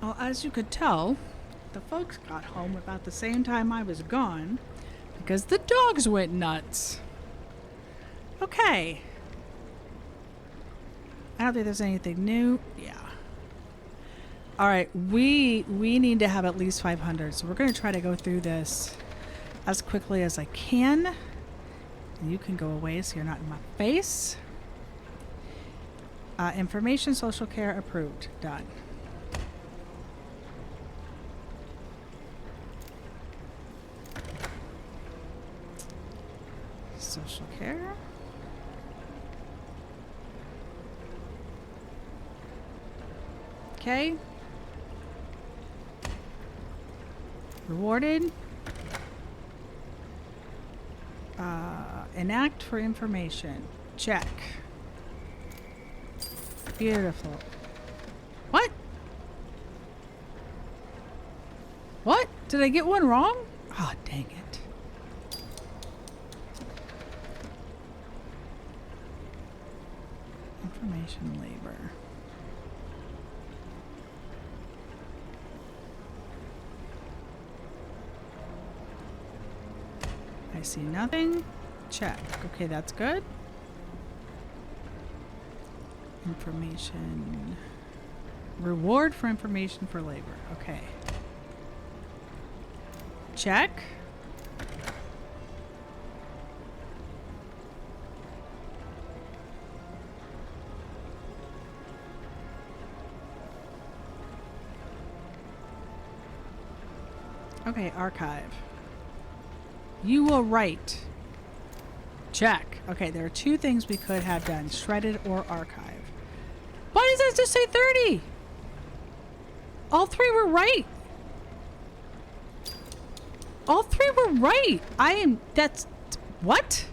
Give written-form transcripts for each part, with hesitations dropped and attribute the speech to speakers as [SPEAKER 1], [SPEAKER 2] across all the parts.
[SPEAKER 1] Well, as you could tell, the folks got home about the same time I was gone because the dogs went nuts. Okay. I don't think there's anything new. Yeah. All right, we need to have at least 500, so we're going to try to go through this as quickly as I can. And you can go away so you're not in my face. Information, social care, approved. Done. Social care. Okay. Rewarded. Enact for information. Check. Beautiful. What? What? Did I get one wrong? Oh, dang it. Information labor. I see nothing. Check. Okay, that's good. Information. Reward for information for labor. Okay. Check. Okay, archive. You were right. Check. Okay, there are two things we could have done. Shredded or archive. Why does that just say 30? All three were right. All three were right. That's... What?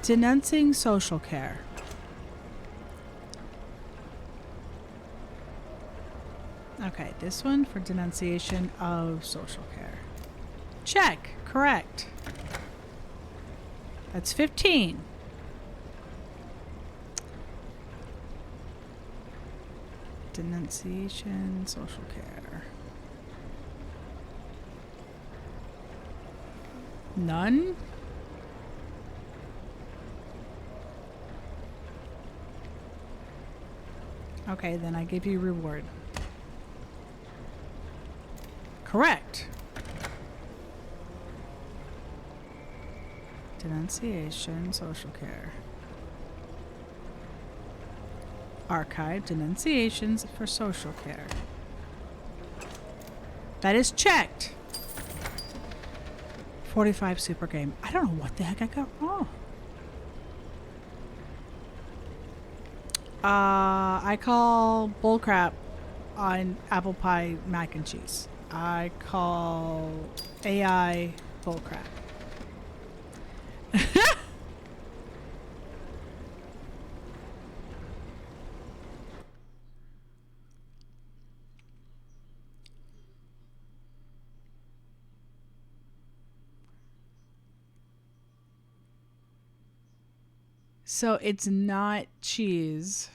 [SPEAKER 1] Denouncing social care. Okay, this one for denunciation of social care. Check. Correct. That's 15. Denunciation, social care. None? Okay, then I give you reward. Correct. Denunciation, social care. Archive denunciations for social care. That is checked. 45 super game. I don't know what the heck I got wrong. I call bullcrap on apple pie mac and cheese. I call AI bullcrap. So it's not cheese.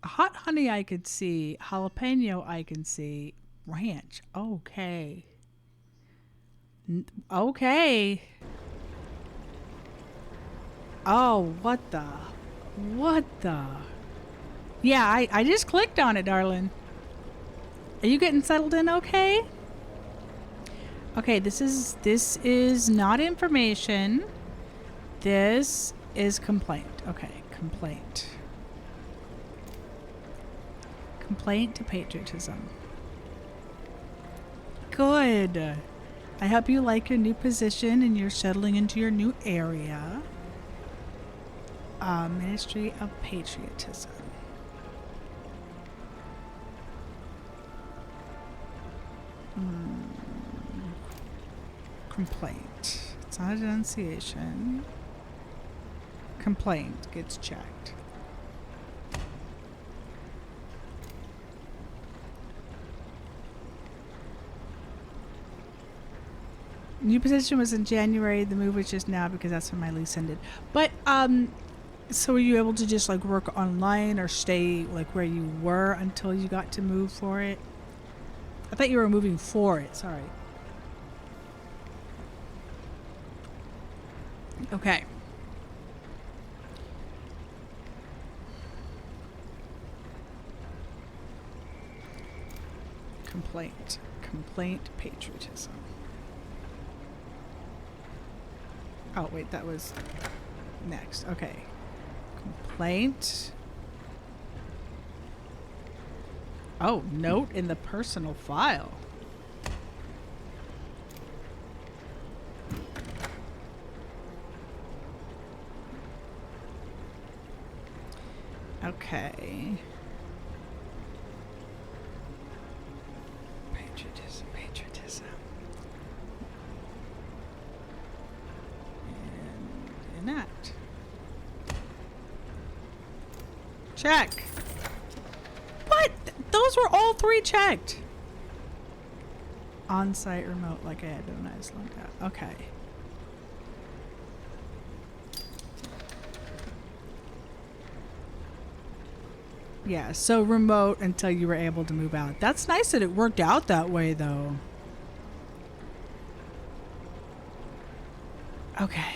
[SPEAKER 1] Hot honey I could see. Jalapeno I can see. Ranch. Okay. Okay. Oh, what the? What the? Yeah, I just clicked on it, darling. Are you getting settled in okay? Okay, this is not information. This is complaint. Okay, complaint. Complaint to patriotism. Good. I hope you like your new position and you're settling into your new area. Ministry of Patriotism. Complaint. It's not a denunciation. Complaint gets checked. New position was in January. The move was just now because that's when my lease ended. But so were you able to just like work online or stay like where you were until you got to move for it? I thought you were moving for it. Sorry. Okay. Complaint, patriotism. Oh, wait, that was next. Okay. Complaint. Oh, note in the personal file. Okay. Patriotism. And enact. Check. What? Those were all three checked. On-site remote, like I had when I was logged out. Okay. Yeah, so remote until you were able to move out. That's nice that it worked out that way, though. Okay.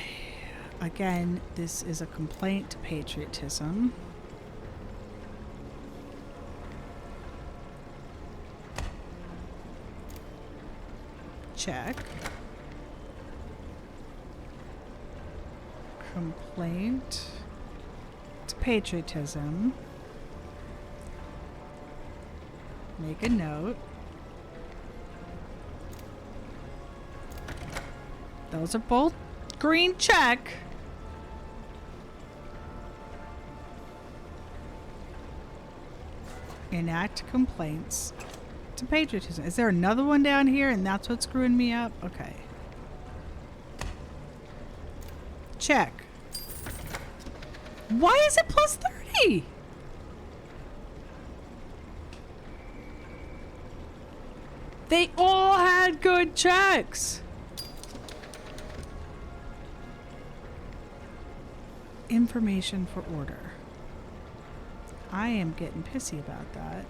[SPEAKER 1] Again, this is a complaint to patriotism. Check. Complaint to patriotism. Make a note. Those are both green check. Enact complaints to patriotism. Is there another one down here and that's what's screwing me up? Okay. Check. Why is it plus 30? They all had good checks. Information for order. I am getting pissy about that.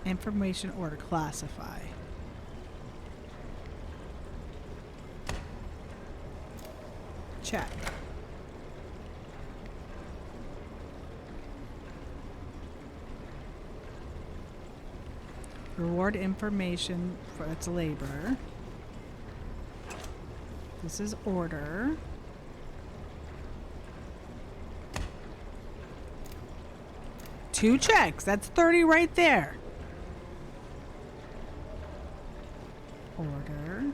[SPEAKER 1] Information order classify. Check. Reward information for its labor. This is order. Two checks. That's 30 right there. Order.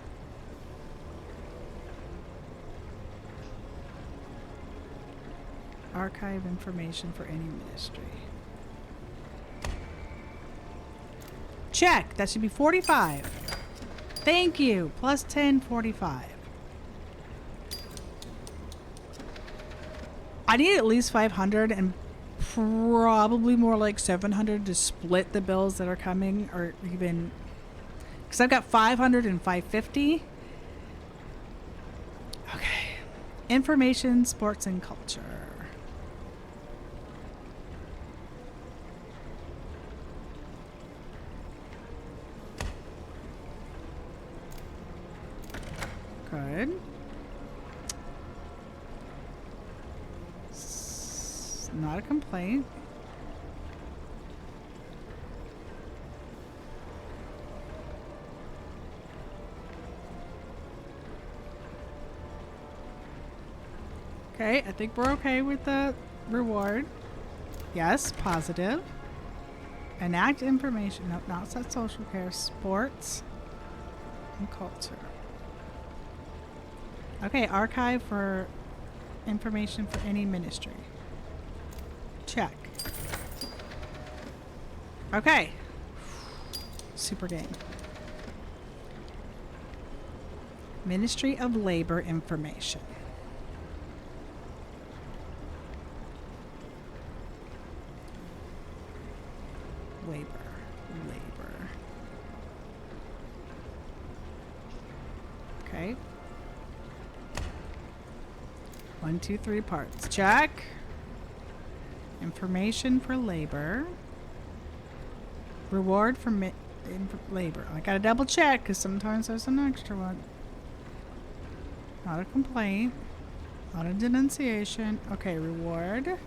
[SPEAKER 1] Archive information for any ministry. Check. That should be 45. Thank you. Plus 10, 45. I need at least 500 and probably more like 700 to split the bills that are coming, or even because I've got 500 and 550. Okay. Information, sports, and culture. Good. Not a complaint. Okay, I think we're okay with the reward. Yes, positive. Enact information. Nope, not set social care. Sports and culture. Okay, archive for information for any ministry. Check. Okay. Super game. Ministry of Labor information. Labor. 1, 2, 3 parts. Check. Information for labor. Reward for labor. I gotta double check because sometimes there's an extra one. Not a complaint. Not a denunciation. Okay, reward.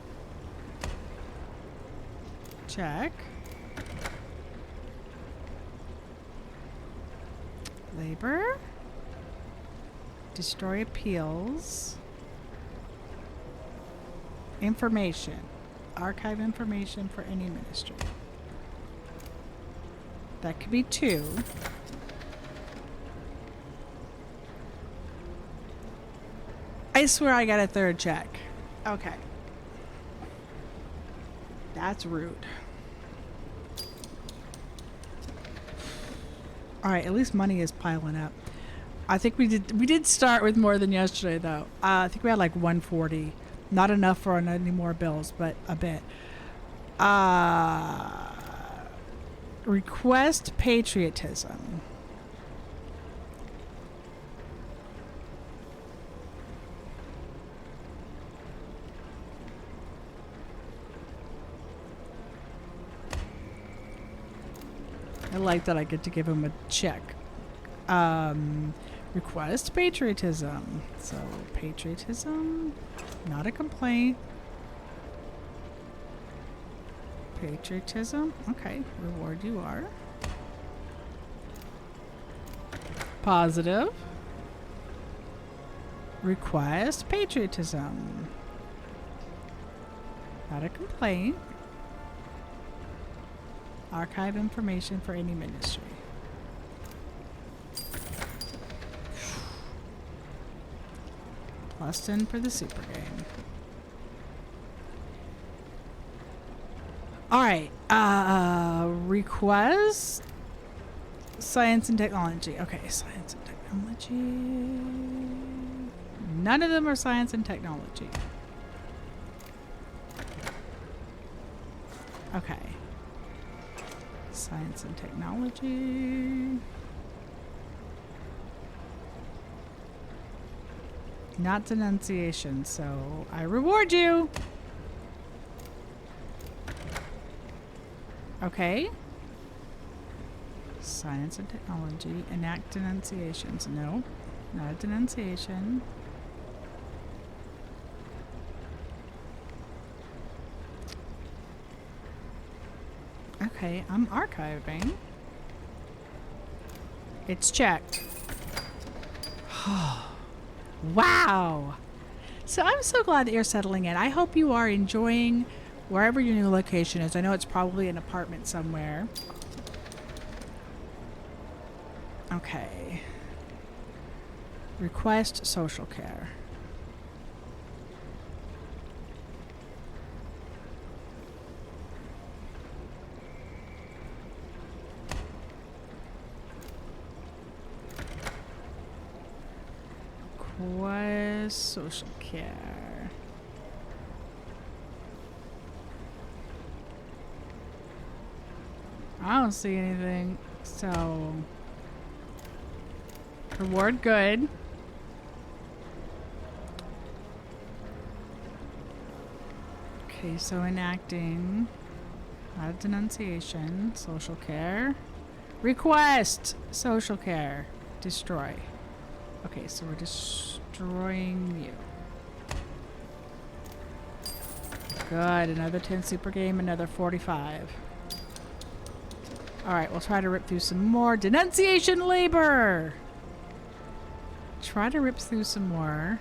[SPEAKER 1] Check. Labor. Destroy appeals. Information. Archive information for any ministry. That could be 2. I swear I got a 3rd check. Okay. That's rude. Alright, at least money is piling up. I think we did start with more than yesterday though. I think we had like 140. Not enough for any more bills, but a bit. Request patriotism. I like that I get to give him a check. Request patriotism. So, patriotism, not a complaint. Patriotism. Okay, reward you are. Positive. Request patriotism. Not a complaint. Archive information for any ministry. Plus 10 for the super game. Alright. Request science and technology. Okay, science and technology. None of them are science and technology. Okay. Science and technology. Not denunciation, so I reward you. Okay. Science and technology. Enact denunciations. No, not a denunciation. Okay, I'm archiving. It's checked. Wow. So I'm so glad that you're settling in. I hope you are enjoying wherever your new location is. I know it's probably an apartment somewhere. Okay. Request social care. Request social care. I don't see anything. So, reward good. Okay, so enacting. Not a denunciation. Social care. Request social care. Destroy. Okay, so we're destroying you. Good. Another 10 super game, another 45. Alright, we'll try to rip through some more. Denunciation labor! Try to rip through some more.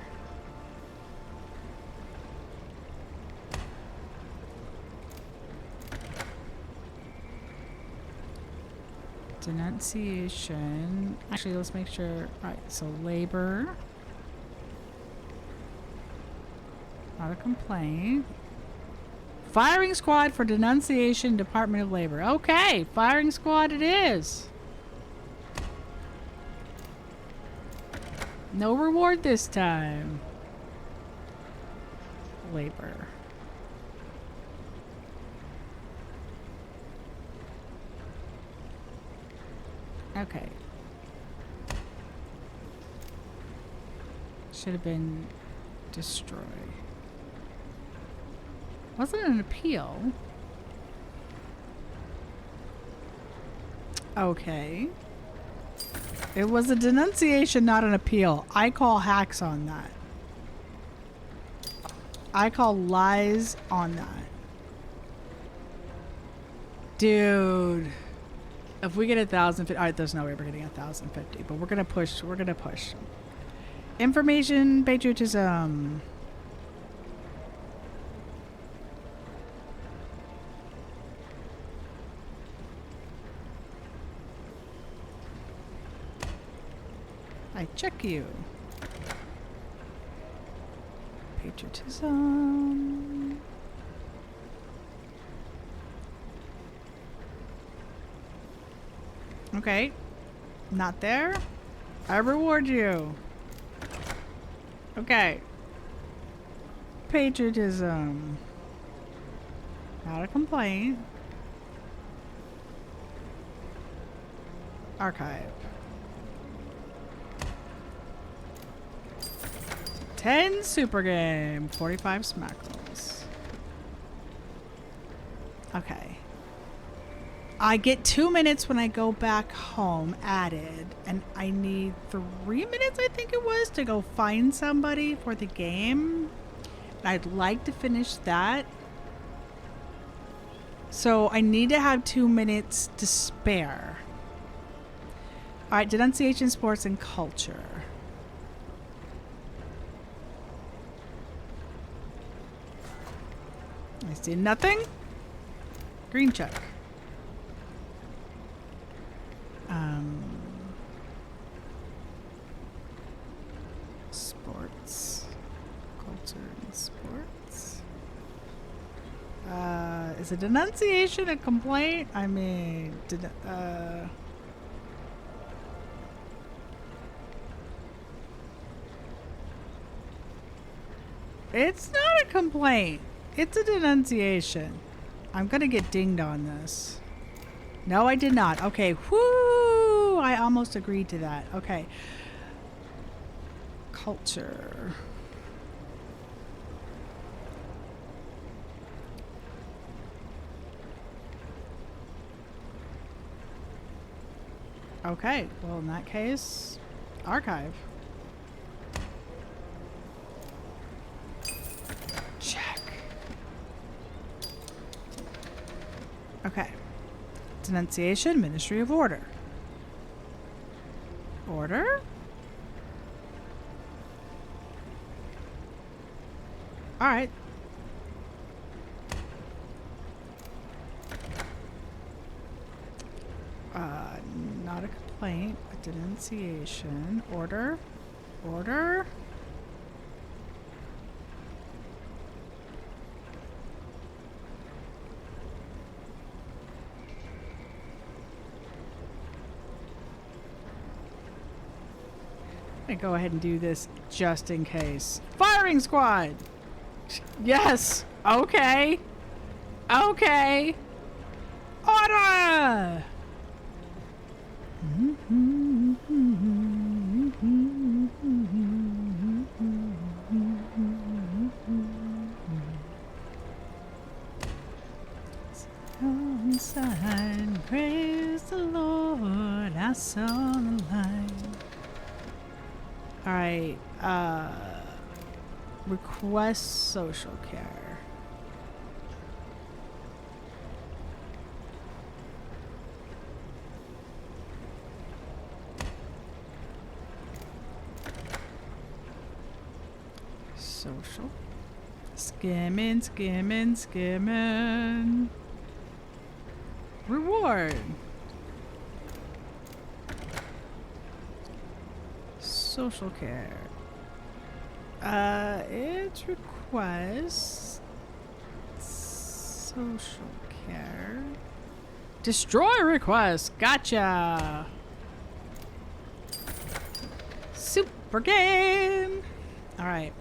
[SPEAKER 1] Denunciation. Actually, let's make sure. Alright, so labor. Not a complaint. Firing squad for denunciation, Department of Labor. Okay, firing squad it is. No reward this time. Labor. Okay. Should have been Destroy. Wasn't an appeal. Okay. It was a denunciation, not an appeal. I call hacks on that. I call lies on that. Dude. If we get 1,050, alright, there's no way we're getting 1,050, but we're gonna push. We're gonna push. Information, patriotism. I check you. Patriotism. Okay. Not there. I reward you. Okay. Patriotism. Not a complaint. Archive. 10 super game. 45 smackles. Okay. I get 2 minutes when I go back home added, and I need 3 minutes, I think it was, to go find somebody for the game. I'd like to finish that. So I need to have 2 minutes to spare. Alright, denunciation, sports, and culture. I see nothing. Green check. Sports. Culture and sports. Is a denunciation a complaint? I mean, it's not a complaint. It's a denunciation. I'm gonna get dinged on this. No, I did not. Okay. Whoo! I almost agreed to that. Okay. Culture. Okay. Well, in that case, archive. Check. Okay. Denunciation, Ministry of Order. Order? Alright. Not a complaint, a denunciation. Order? Order? I'm gonna go ahead and do this just in case. Firing squad! Yes! Okay! Okay! Order! Inside, praise the Lord, I saw the light. Alright, request social care. Social. Skimming, skimming, skimming. Reward. Social care. It requests social care. Destroy request. Gotcha. Super game. All right.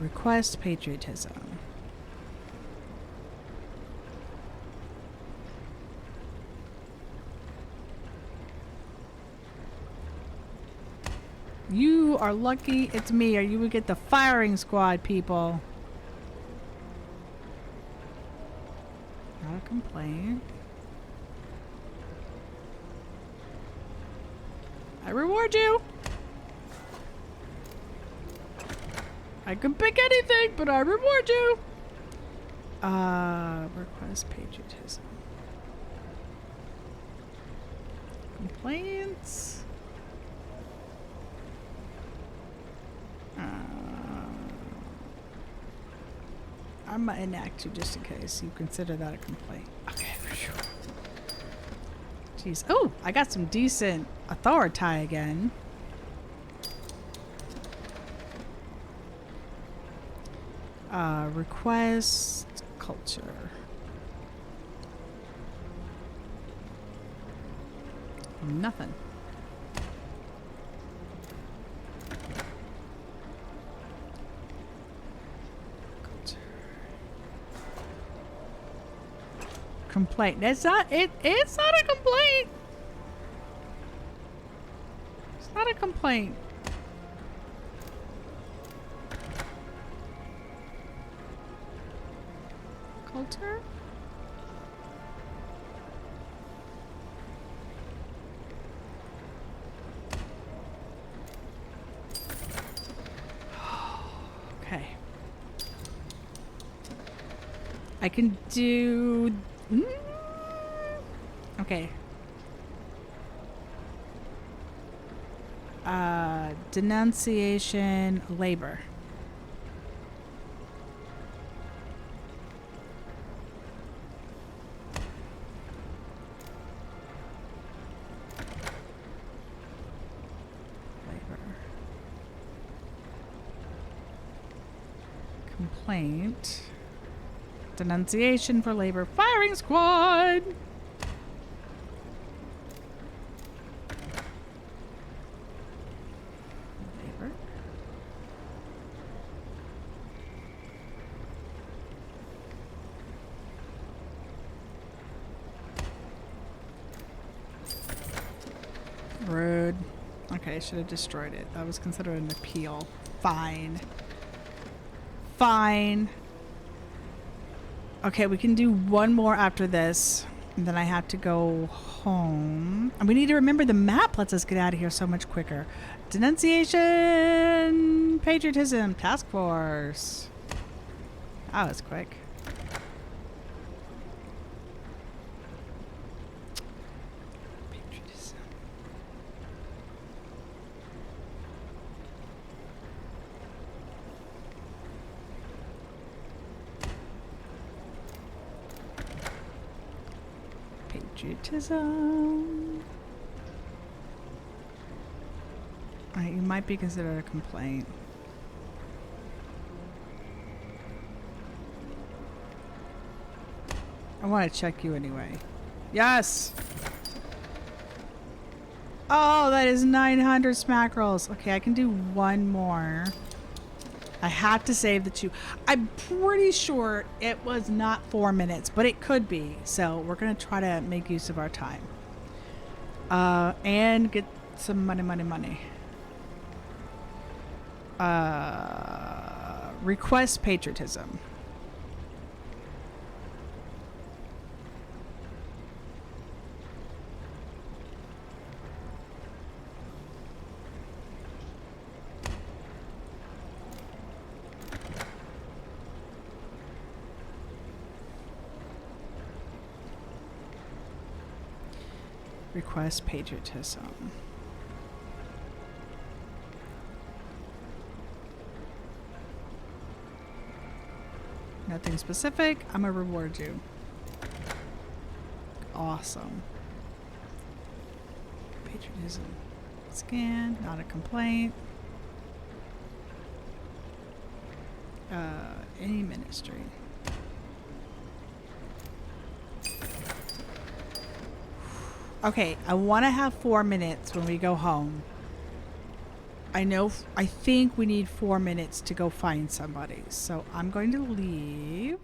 [SPEAKER 1] Request patriotism. You are lucky it's me, or you would get the firing squad, people. Not a complaint. I reward you. I can pick anything, but I reward you. Request patriotism. Complaints. I'm gonna enact you just in case you consider that a complaint. Okay. Jeez. Oh, I got some decent authority again. Request culture. Nothing. Culture. Complaint. That's not it. It's not a complaint. It's not a complaint. Culture? Okay. I can do... Okay. Denunciation labor. Complaint. Denunciation for labor. Firing squad! Labor. Rude. Okay, I should have destroyed it. That was considered an appeal. Fine. Fine. Okay, we can do one more after this. And then I have to go home. And we need to remember the map lets us get out of here so much quicker. Denunciation, patriotism, task force. That was quick. Patriotism. Patriotism. You might be considered a complaint. I want to check you anyway. Yes! Oh, that is 900 smack rolls. Okay, I can do one more. I have to save the two. I'm pretty sure it was not 4 minutes, but it could be. So we're going to try to make use of our time. And get some money. Request patriotism. Request patriotism. Nothing specific. I'm gonna reward you. Awesome. Patriotism. Scan. Not a complaint. Any ministry. Okay, I want to have 4 minutes when we go home. I think we need 4 minutes to go find somebody. So I'm going to leave.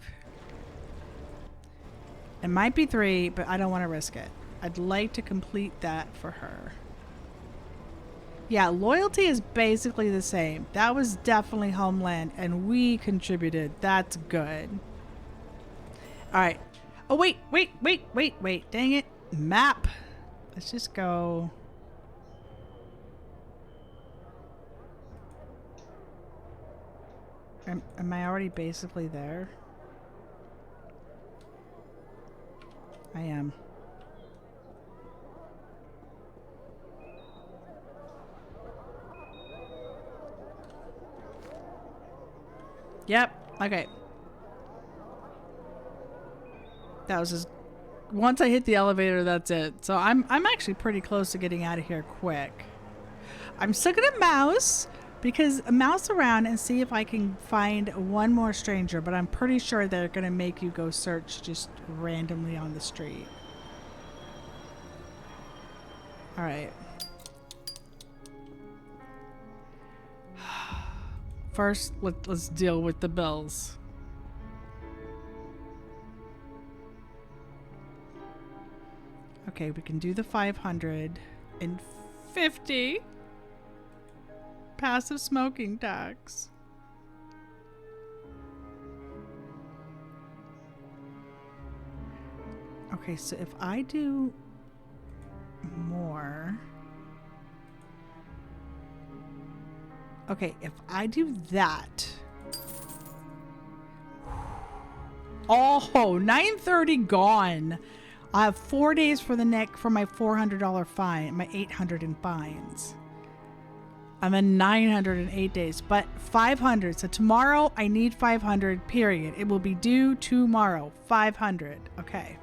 [SPEAKER 1] It might be 3, but I don't want to risk it. I'd like to complete that for her. Yeah, loyalty is basically the same. That was definitely Homeland, and we contributed. That's good. All right. Oh, wait. Dang it. Map. Let's just go. Am I already basically there? I am. Yep. Okay. That was just once I hit the elevator, that's it. So I'm actually pretty close to getting out of here quick. I'm still gonna mouse because mouse around and see if I can find one more stranger, but I'm pretty sure they're gonna make you go search just randomly on the street. All right. First, let's deal with the bills. Okay, we can do the 550 passive smoking tax. Okay, so if I do more. Okay, if I do that. Oh, 930 gone. I have 4 days for my $400 fine, my 800 in fines. I'm in 908 days, but 500. So tomorrow I need 500, period. It will be due tomorrow. 500. Okay.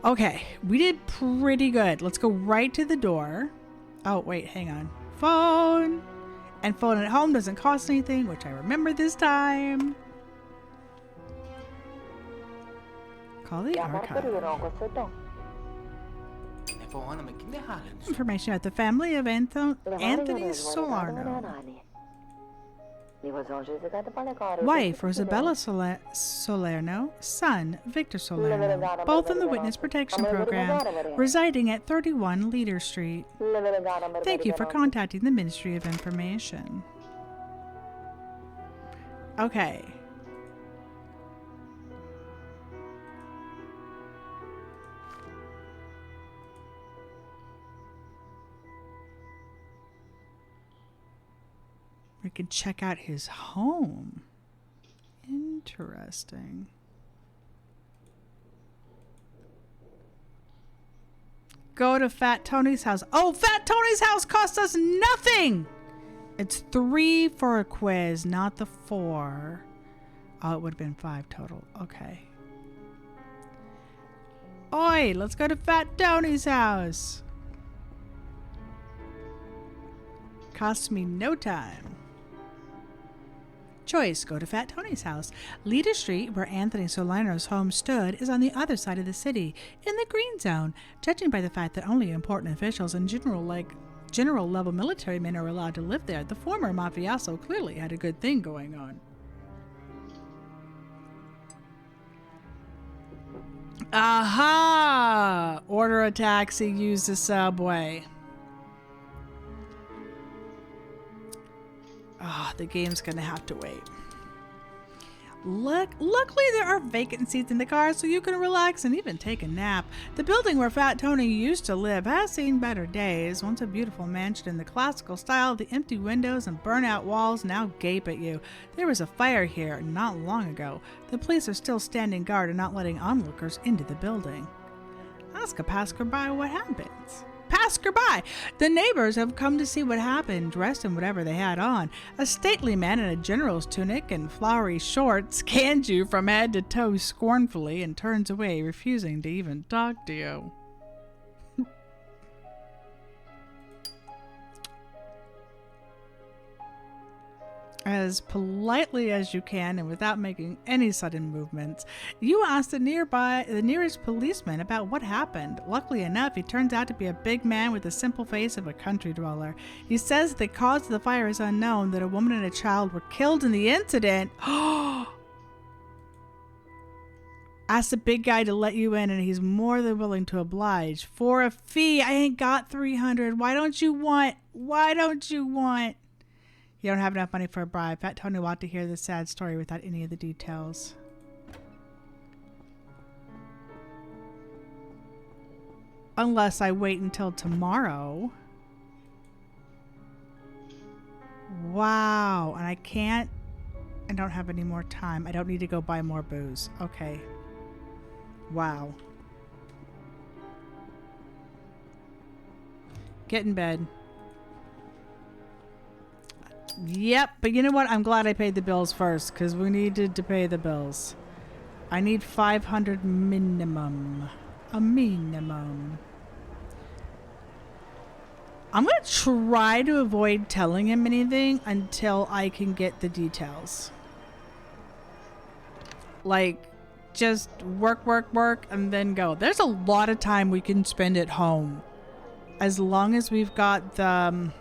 [SPEAKER 1] Okay, we did pretty good. Let's go right to the door. Oh, wait, hang on. Phone. And phone at home doesn't cost anything, which I remember this time. Call the archive. Information about the family of Anthony Solarno. Wife Rosabella Salerno, son Victor Salerno, both in the Witness Protection Program, residing at 31 Leader Street. Thank you for contacting the Ministry of Information. Okay. We could check out his home. Interesting. Go to Fat Tony's house. Oh, Fat Tony's house cost us nothing! It's 3 for a quiz, not the 4. Oh, it would have been 5 total. Okay. Oi, let's go to Fat Tony's house. Costs me no time. Choice, go to Fat Tony's house. Leader Street, where Anthony Salerno's home stood, is on the other side of the city, in the green zone, judging by the fact that only important officials and general-level military men are allowed to live there. The former mafioso clearly had a good thing going on. Aha! Order a taxi, use the subway. Ah, the game's gonna have to wait. Luckily there are vacant seats in the car so you can relax and even take a nap. The building where Fat Tony used to live has seen better days. Once a beautiful mansion in the classical style, the empty windows and burnt-out walls now gape at you. There was a fire here not long ago. The police are still standing guard and not letting onlookers into the building. Ask a passerby what happens. Passerby! The neighbors have come to see what happened, dressed in whatever they had on. A stately man in a general's tunic and flowery shorts scans you from head to toe scornfully and turns away, refusing to even talk to you. As politely as you can and without making any sudden movements, you ask the nearest policeman about what happened. Luckily enough, he turns out to be a big man with the simple face of a country dweller. He says the cause of the fire is unknown, that a woman and a child were killed in the incident. Ask the big guy to let you in, and he's more than willing to oblige. For a fee, I ain't got 300. Why don't you want? You don't have enough money for a bribe. Fat Tony wanted to hear the sad story without any of the details. Unless I wait until tomorrow. Wow. And I can't. I don't have any more time. I don't need to go buy more booze. Okay. Wow. Get in bed. Yep, but you know what? I'm glad I paid the bills first because we needed to pay the bills. I need 500 minimum. A minimum. I'm going to try to avoid telling him anything until I can get the details. Like, just work, and then go. There's a lot of time we can spend at home. As long as we've got the...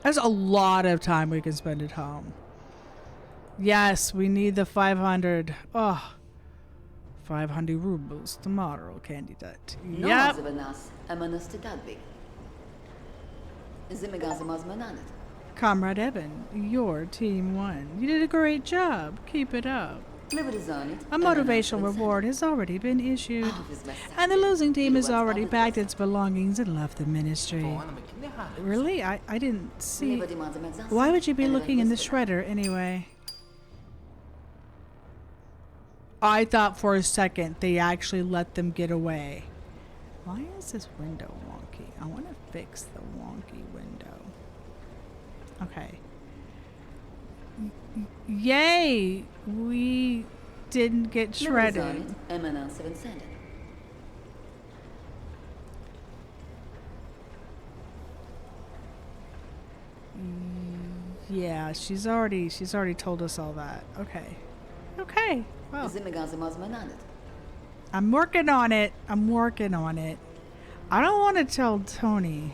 [SPEAKER 1] There's a lot of time we can spend at home. Yes, we need the 500. Oh, 500 rubles tomorrow, candidate. Yep. Comrade Evan, your team won. You did a great job. Keep it up. A motivational reward has already been issued, and the losing team has already packed its belongings and left the ministry. Really? I didn't see. Why would you be looking in the shredder anyway? I thought for a second they actually let them get away. Why is this window wonky? I want to fix the wonky window. Okay. Yay! We didn't get shredded. Yeah, she's already told us all that. Okay. Okay. Well. I'm working on it. I don't want to tell Tony.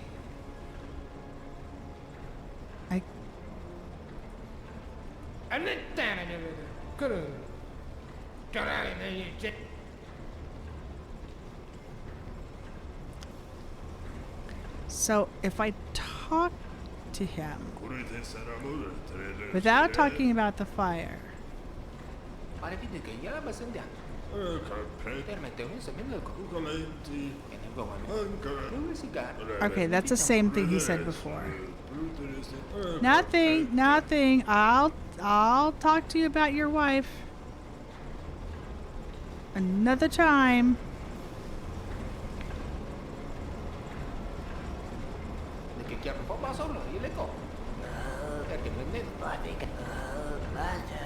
[SPEAKER 1] So if I talk to him without talking about the fire. Okay, that's the same thing he said before. Nothing. I'll talk to you about your wife another time.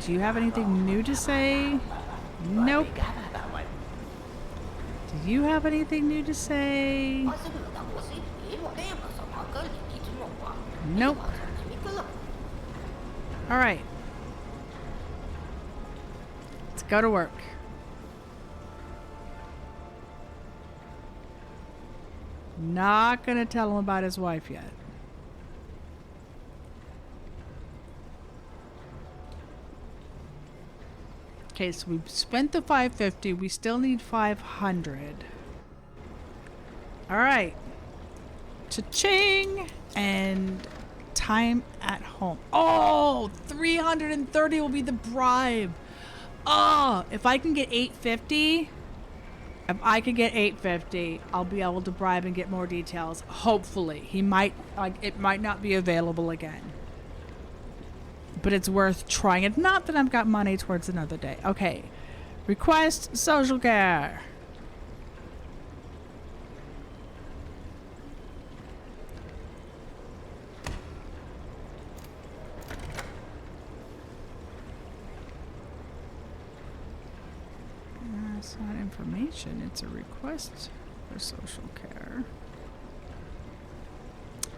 [SPEAKER 1] Do you have anything new to say? Nope. Do you have anything new to say? Nope. All right. Let's go to work. Not gonna tell him about his wife yet. Okay, so we've spent the 550. We still need 500. All right. Cha-ching! And time at home. Oh, 330 will be the bribe. Oh, if I can get 850, I'll be able to bribe and get more details. Hopefully. It might not be available again. But it's worth trying. It's not that I've got money towards another day. Okay. Request social care. It's not information. It's a request for social care.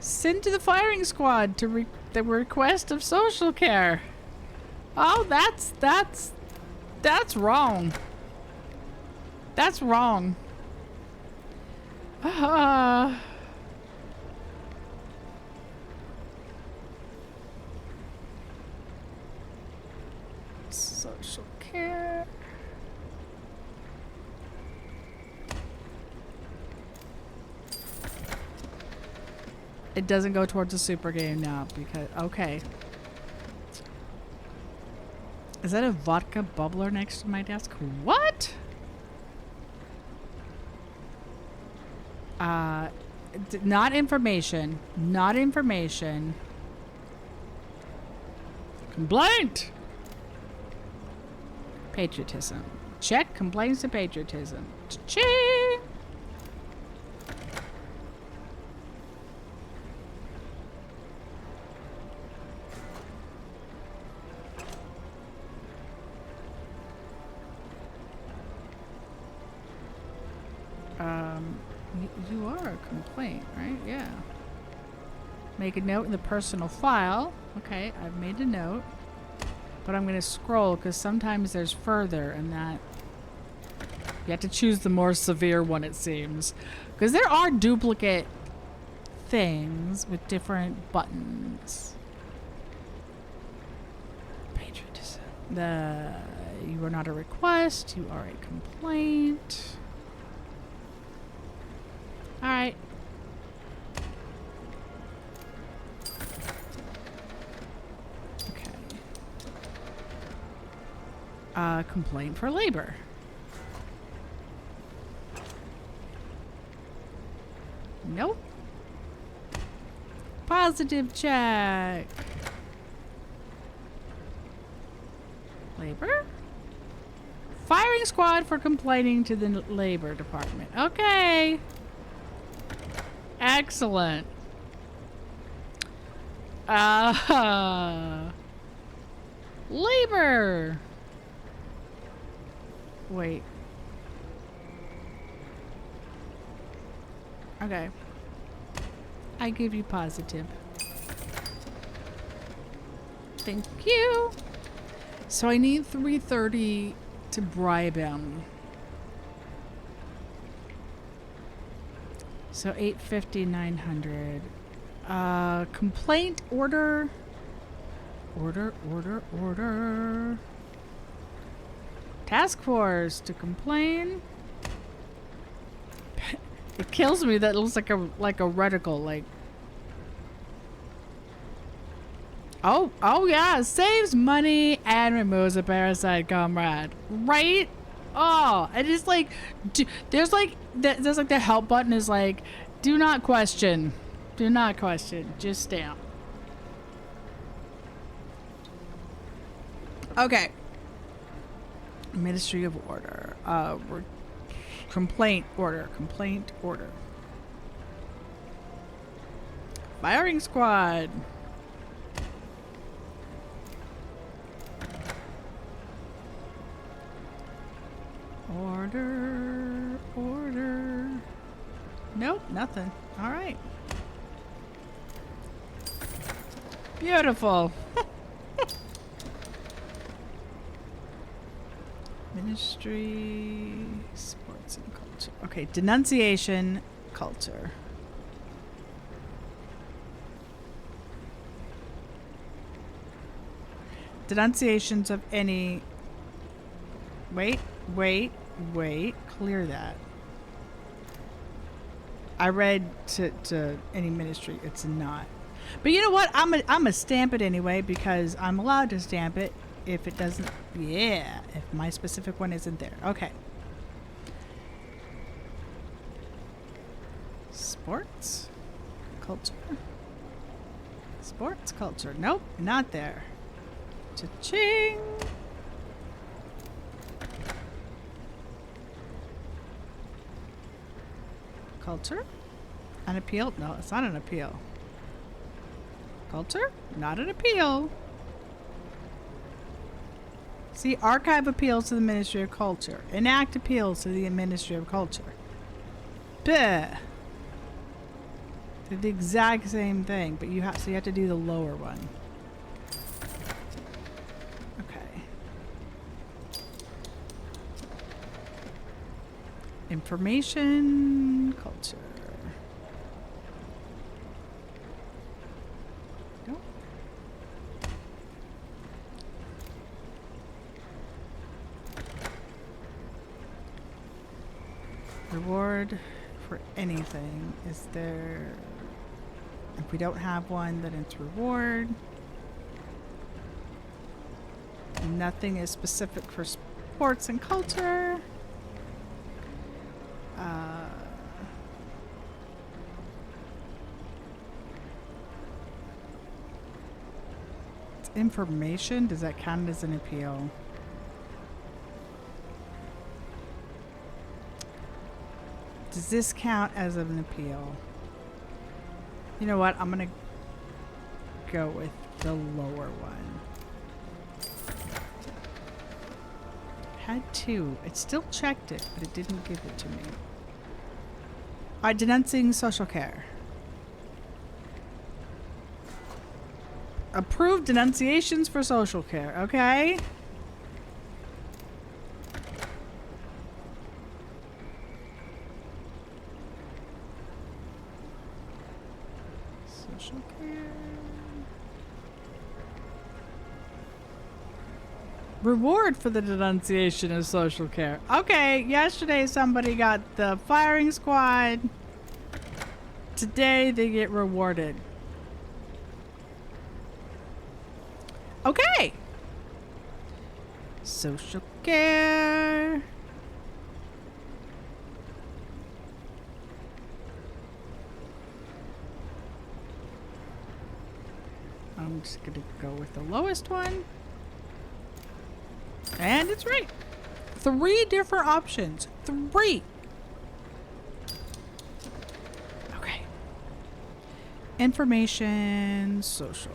[SPEAKER 1] Send to the firing squad to the request of social care. Oh, that's wrong. That's wrong. Social care. It doesn't go towards the super game now because okay. Is that a vodka bubbler next to my desk? What? Not information. Not information. Complaint! Patriotism. Check complaints to patriotism. Cha-ching! You are a complaint, right? Yeah. Make a note in the personal file. Okay, I've made a note. But I'm going to scroll because sometimes there's further and that... You have to choose the more severe one, it seems. Because there are duplicate things with different buttons. Patriotism. You are not a request. You are a complaint. Alright. Okay. Complaint for labor. Nope. Positive check. Labor? Firing squad for complaining to the labor department. Okay. Excellent. Labor. Wait. Okay. I give you positive. Thank you. So I need 330 to bribe him. So 850, 900. Complaint order. Order. Task force to complain. It kills me that it looks like a reticle, like. Oh yeah, saves money and removes a parasite comrade. Right? Oh, and it's like, there's like the help button is like, do not question, just stamp. Okay. Ministry of Order. Complaint order. Firing squad. Order. Nope, nothing. All right. Beautiful. Ministry, sports and culture. Okay, denunciation, culture. Denunciations of any... Wait. Clear that. I read to any ministry. It's not. But you know what? I'm gonna stamp it anyway because I'm allowed to stamp it if it doesn't. Yeah, if my specific one isn't there. Okay. Sports, culture. Sports, culture. Nope, not there. Cha-ching. Culture? An appeal? No, it's not an appeal. Culture? Not an appeal. See, archive appeals to the Ministry of Culture. Enact appeals to the Ministry of Culture. Bleh. They're the exact same thing, but you have to do the lower one. Okay. Information, culture. Nope. Reward for anything. Is there... If we don't have one, then it's reward. Nothing is specific for sports and culture. It's information. Does that count as an appeal? Does this count as an appeal? You know what? I'm gonna go with the lower one. Had two. It still checked it, but it didn't give it to me. Alright, denouncing social care. Approved denunciations for social care. Okay. Social care. Reward for the denunciation of social care. Okay, yesterday somebody got the firing squad. Today they get rewarded. Okay. Social care. I'm just gonna go with the lowest one. And it's right. 3 different options. 3. Okay. Information, social.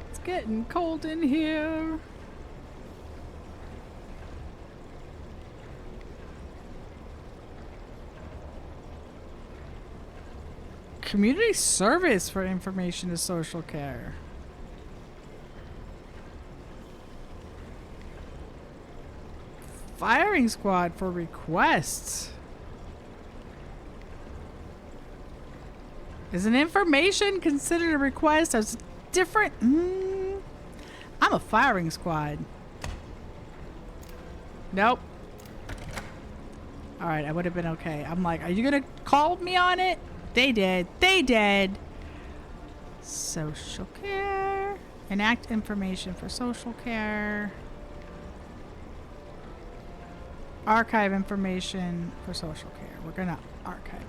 [SPEAKER 1] It's getting cold in here. Community service for information is social care. Firing squad for requests. Is an information considered a request as different? I'm a firing squad. Nope. Alright, I would have been okay. I'm like, are you gonna call me on it? They did. They did. Social care. Enact information for social care. Archive information for social care. We're gonna archive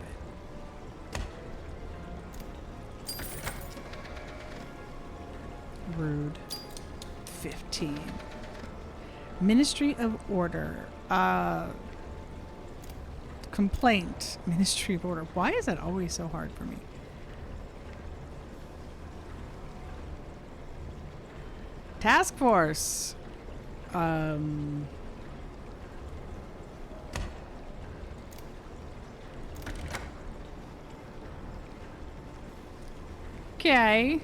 [SPEAKER 1] it. Rude. 15. Ministry of Order. Complaint. Ministry of Order. Why is that always so hard for me? Task Force. Okay.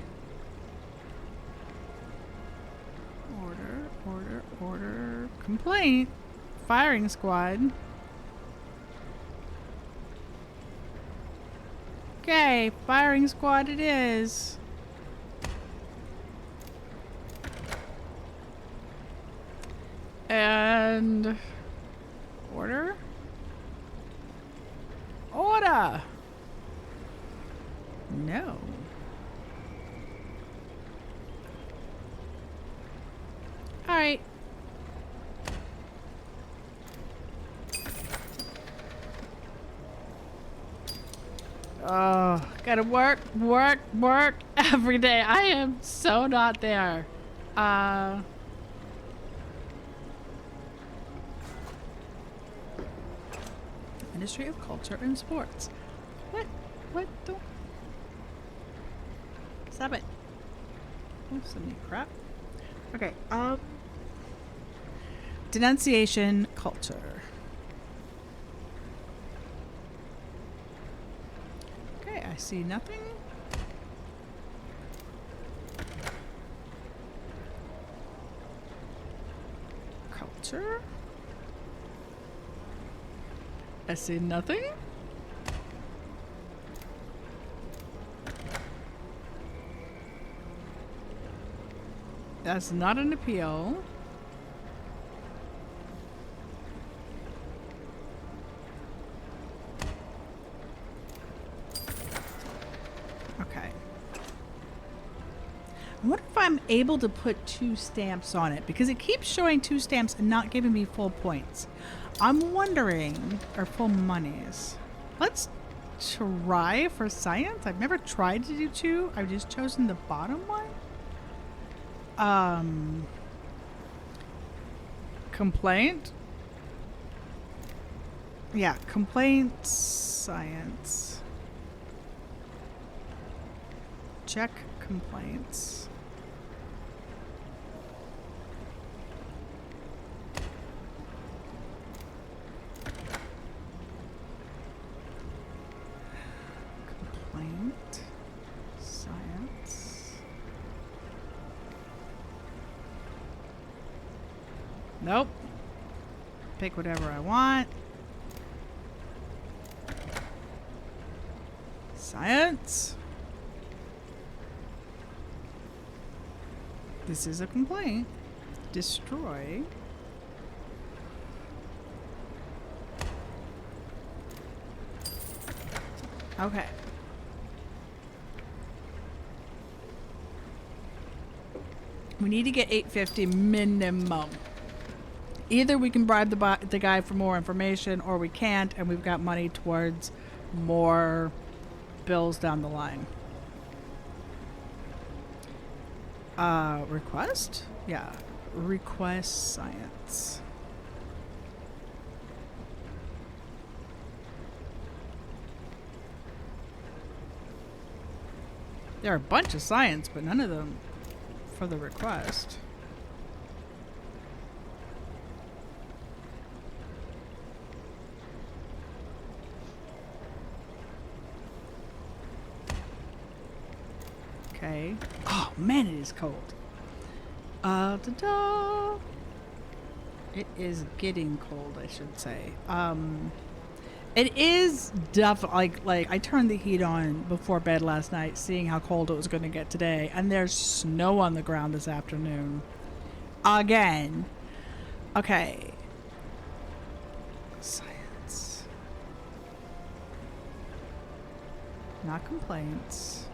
[SPEAKER 1] Order. Complaint. Firing squad. Okay, firing squad it is. And order? Order! No. Alright. Oh, gotta work every day. I am so not there. Ministry of Culture and Sports. What? What? Don't. Stop it. Oh, some new crap. Okay, denunciation culture. Okay, I see nothing. Culture. I see nothing. That's not an appeal. able to put 2 stamps on it because it keeps showing 2 stamps and not giving me full points. I'm wondering, or full monies. Let's try for science. I've never tried to do 2. I've just chosen the bottom one. Complaint. Yeah, complaint, science. Check complaints. Complaint, science. Nope. Pick whatever I want. Science. This is a complaint. Destroy. Okay. We need to get 850 minimum. Either we can bribe the guy for more information, or we can't, and we've got money towards more bills down the line. Request? Yeah. Request science. There are a bunch of science, but none of them for the request. Okay. Oh man, it is cold. Da-da. It is getting cold, I should say. It is like I turned the heat on before bed last night, seeing how cold it was going to get today, and there's snow on the ground this afternoon. Again. Okay. Science. Not complaints.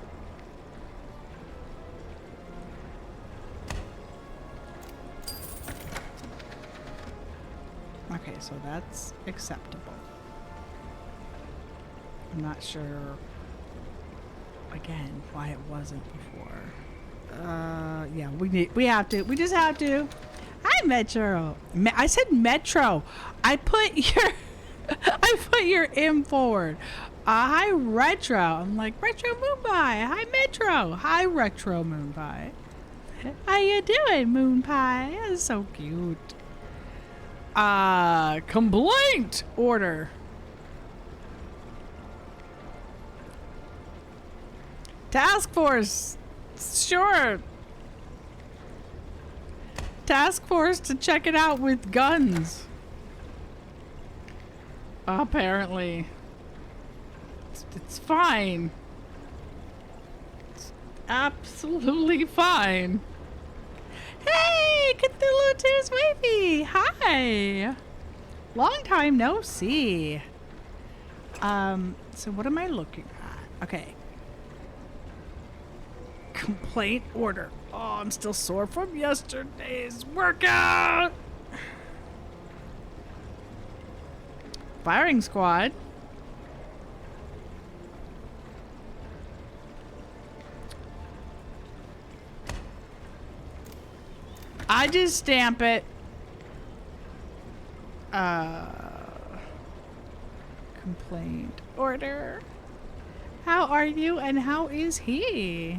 [SPEAKER 1] Okay, so that's acceptable. I'm not sure, again, why it wasn't before. Yeah, we just have to. Hi, Metro. I said Metro. I put your M forward. Hi, Retro. I'm like, Retro Moonpie. Hi, Metro. Hi, Retro Moonpie. How you doing, Moonpie? That's so cute. Complaint order. Task force. Sure. Task force to check it out with guns. Apparently. It's fine. It's absolutely fine. Hey, Cthulhu 2's wavy. Hi. Long time no see. So what am I looking at? Okay. Complaint order. Oh, I'm still sore from yesterday's workout. Firing squad. I just stamp it. Complaint order. How are you and how is he?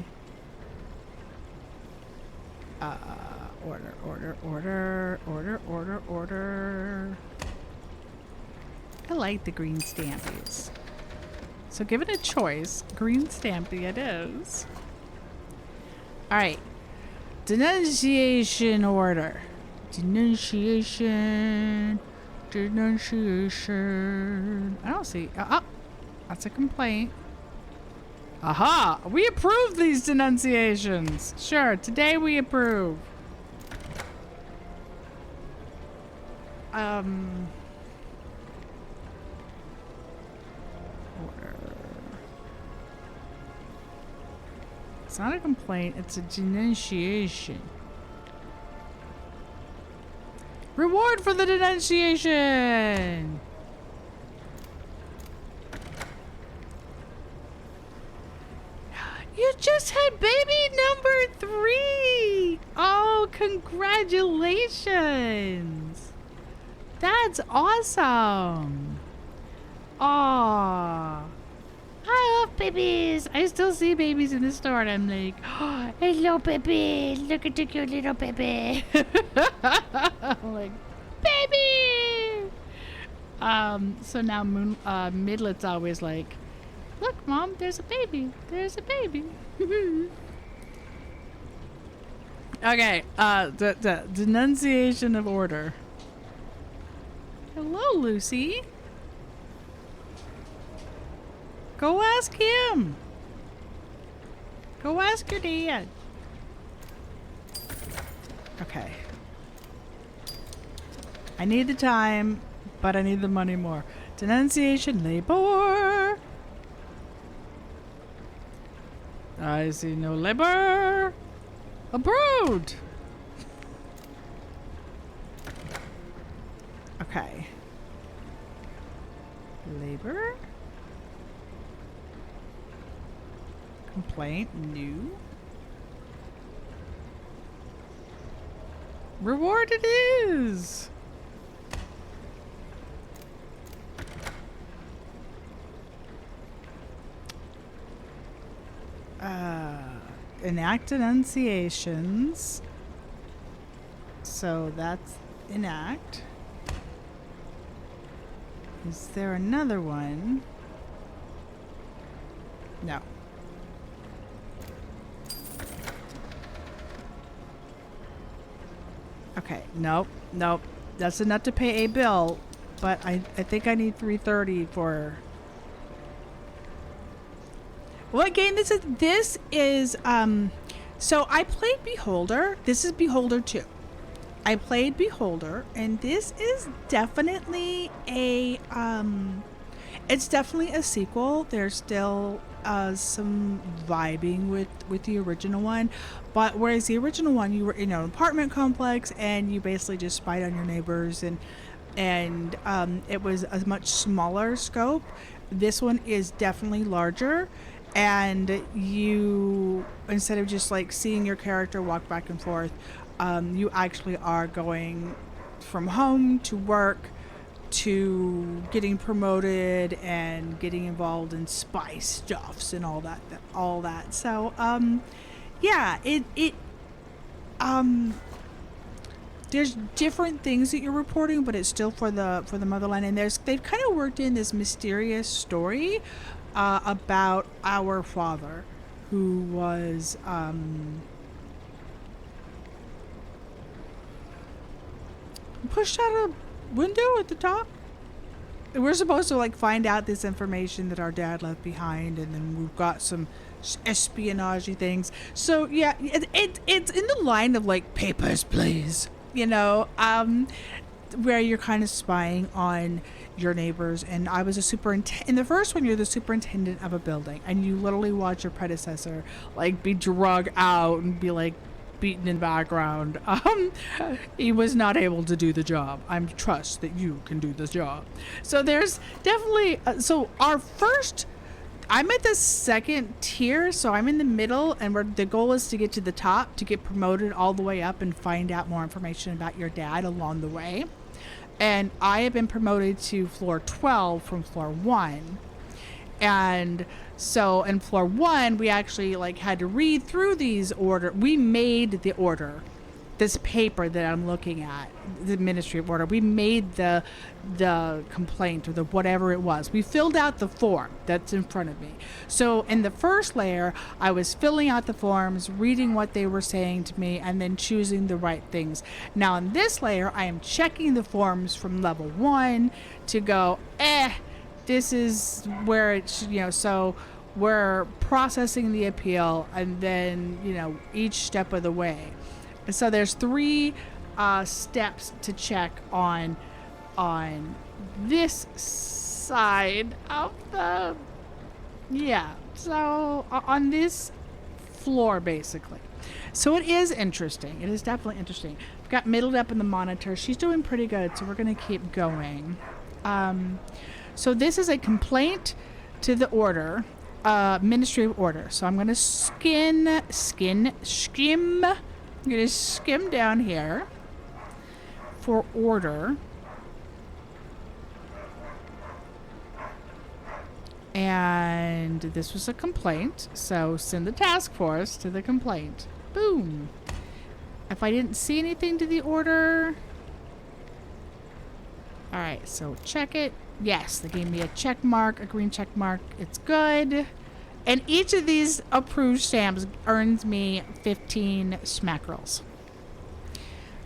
[SPEAKER 1] Order. I like the green stampies. So given a choice, green stampy it is. Alright. Denunciation order. Denunciation. I don't see. That's a complaint. Aha! We approve these denunciations. Sure, today we approve. Order. It's not a complaint, it's a denunciation. Reward for the denunciation! You just had baby number 3! Oh, congratulations! That's awesome! Aww. I love babies! I still see babies in the store and I'm like, oh, hello baby! Look at the cute little baby! I'm like, baby! So now Midlet's always like, look, Mom, there's a baby. There's a baby. Okay, the denunciation of order. Hello, Lucy. Go ask him. Go ask your dad. Okay. I need the time, but I need the money more. Denunciation labor. I see no labor. Abroad. Okay. Labor. Complaint. New. Reward it is. Enact denunciations. So that's enact. Is there another one? No. Okay, nope, nope. That's enough to pay a bill, but I think I need 330 for. Well, again, this is so I played Beholder. This is Beholder 2. I played Beholder, and this is definitely a it's definitely a sequel. There's still some vibing with the original one, but whereas the original one, you were in an apartment complex and you basically just spied on your neighbors, and it was a much smaller scope. This one is definitely larger, and you, instead of just like seeing your character walk back and forth, you actually are going from home to work to getting promoted and getting involved in spy stuffs and all that. So yeah, there's different things that you're reporting, but it's still for the motherland, and they've kind of worked in this mysterious story about our father, who was pushed out a window at the top. We're supposed to like find out this information that our dad left behind, and then we've got some espionage things. So yeah, it's in the line of like Papers, Please, you know, where you're kind of spying on your neighbors. And I was a superintendent. In the first one, you're the superintendent of a building, and you literally watch your predecessor like be drug out and be like beaten in the background. He was not able to do the job. I trust that you can do the job. So there's definitely so our first, I'm at the second tier, so I'm in the middle, and the goal is to get to the top, to get promoted all the way up and find out more information about your dad along the way. And I have been promoted to floor 12 from floor 1. And so in floor 1, we actually like had to read through these order. We made the order, this paper that I'm looking at, the administrative order. We made the complaint or the whatever it was. We filled out the form that's in front of me. So in the first layer, I was filling out the forms, reading what they were saying to me, and then choosing the right things. Now in this layer, I am checking the forms from level 1 to go, this is where it's, you know, so we're processing the appeal, and then, you know, each step of the way. And so there's 3 steps to check on this side of the, yeah. So on this floor, basically. So it is interesting. It is definitely interesting. I've got middled up in the monitor. She's doing pretty good, so we're going to keep going. So this is a complaint to the order, Ministry of Order. So I'm going to skim. I'm going to skim down here for order. And this was a complaint, so send the task force to the complaint. Boom. If I didn't see anything to the order... Alright, so check it. Yes, they gave me a check mark, a green check mark. It's good. And each of these approved stamps earns me 15 smackerels.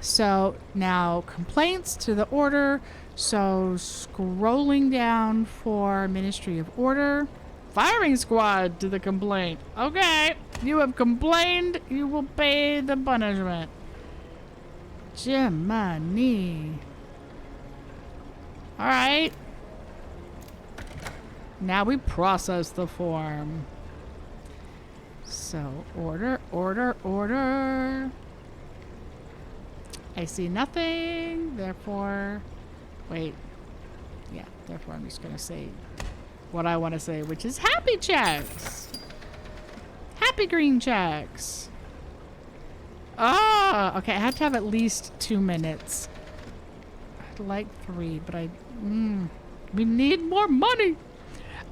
[SPEAKER 1] So now complaints to the order. So scrolling down for Ministry of Order. Firing squad to the complaint. Okay, you have complained. You will pay the punishment. Jiminy. Alright. Now we process the form. So, order. I see nothing, therefore... Wait. Yeah, therefore I'm just gonna say what I want to say, which is happy checks! Happy green checks! Ah! Okay, I have to have at least 2 minutes. I'd like 3, but we need more money!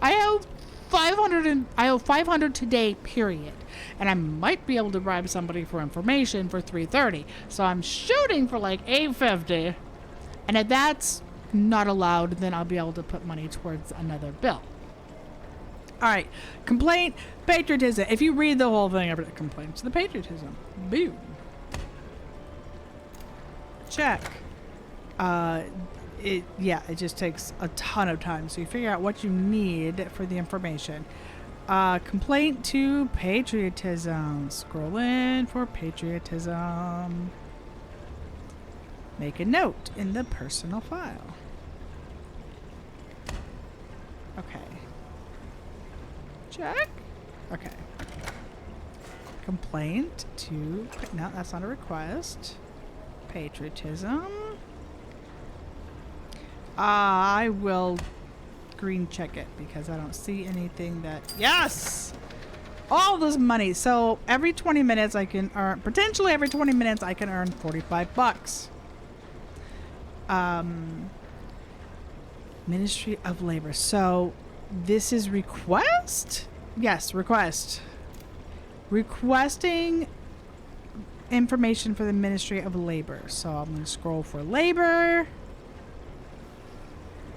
[SPEAKER 1] I owe 500 today, period. And I might be able to bribe somebody for information for 330. So I'm shooting for like 850. And if that's not allowed, then I'll be able to put money towards another bill. Alright. Complaint, patriotism. If you read the whole thing, every complaint to the patriotism. Boom. Check. It just takes a ton of time. So you figure out what you need for the information. Complaint to patriotism. Scroll in for patriotism. Make a note in the personal file. Okay. Check. Okay. Complaint to... No, that's not a request. Patriotism. I will green check it because I don't see anything that... Yes! All this money. So every 20 minutes I can earn... Potentially every 20 minutes I can earn 45 bucks. Ministry of Labor. So this is request? Yes, request. Requesting information for the Ministry of Labor. So I'm going to scroll for labor.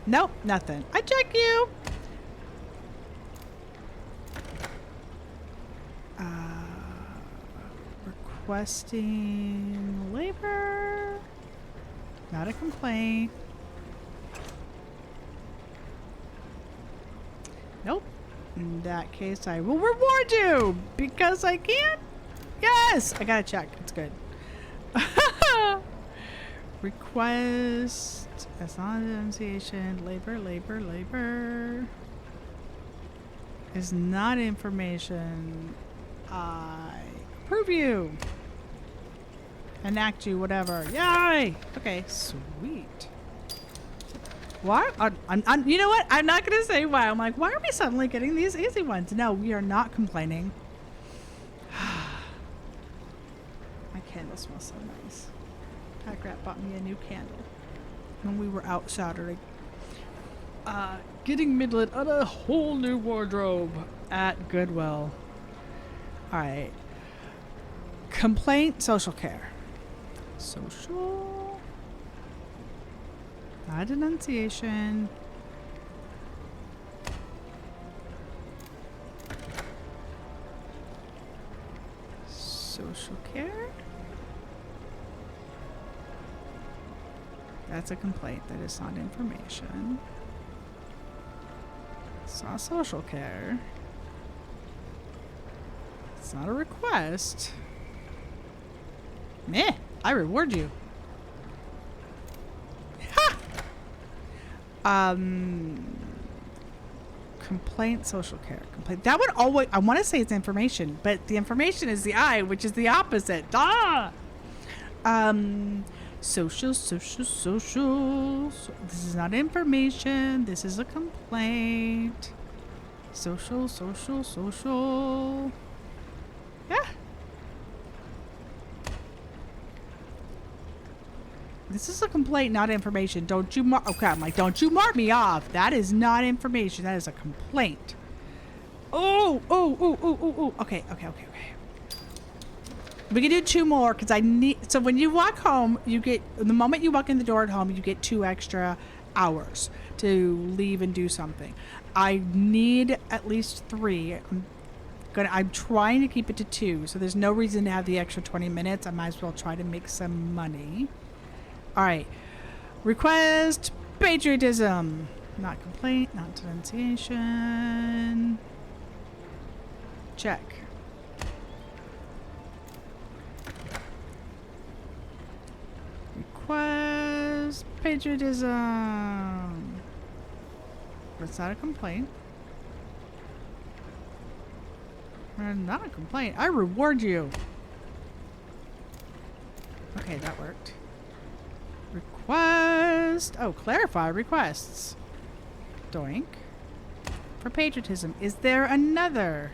[SPEAKER 1] Nope, nothing. I check you. Requesting labor. Not a complaint. Nope. In that case, I will reward you because I can. Yes, I got to check. It's good. Request. That's not an enunciation. Labor. Is not information. I approve you. Enact you, whatever. Yay! Okay, sweet. Why? You know what? I'm not going to say why. I'm like, why are we suddenly getting these easy ones? No, we are not complaining. My candle smells so nice. Pack Rat bought me a new candle when we were out Saturday. Getting Midland on a whole new wardrobe at Goodwill. Alright. Complaint, social care. Social. Not denunciation. Social care. That's a complaint. That is not information. It's not social care. It's not a request. Meh. I reward you. Ha! Complaint, social care, complaint. That would always, I want to say it's information, but the information is the I, which is the opposite. Ah! Social. This is not information. This is a complaint. Social. Yeah. This is a complaint, not information. Don't you mark... Okay, I'm like, don't you mark me off. That is not information. That is a complaint. Oh. Okay. We can do 2 more because I need... So when you walk home, you get... The moment you walk in the door at home, you get 2 extra hours to leave and do something. I need at least 3. I'm trying to keep it to 2, so there's no reason to have the extra 20 minutes. I might as well try to make some money. All right. Request patriotism. Not complaint, not denunciation. Check. Request patriotism. That's not a complaint. Not a complaint. I reward you. Okay, that worked. Request. Oh, clarify requests. Doink. For patriotism. Is there another?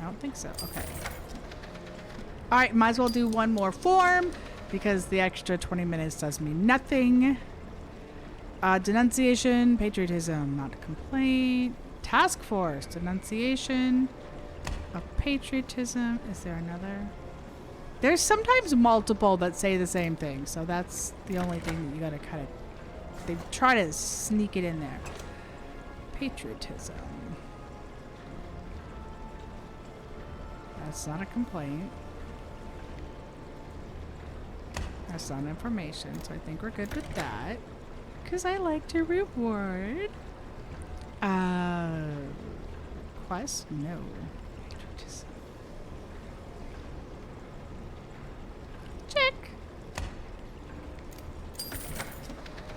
[SPEAKER 1] I don't think so. Okay. All right, might as well do 1 more form because the extra 20 minutes does me nothing. Denunciation, patriotism, not a complaint. Task force, denunciation of patriotism. Is there another? There's sometimes multiple that say the same thing, so that's the only thing that you gotta kind of... They try to sneak it in there. Patriotism. That's not a complaint. That's not information, so I think we're good with that. Because I like to reward. Quest? No. Patriotism. Check.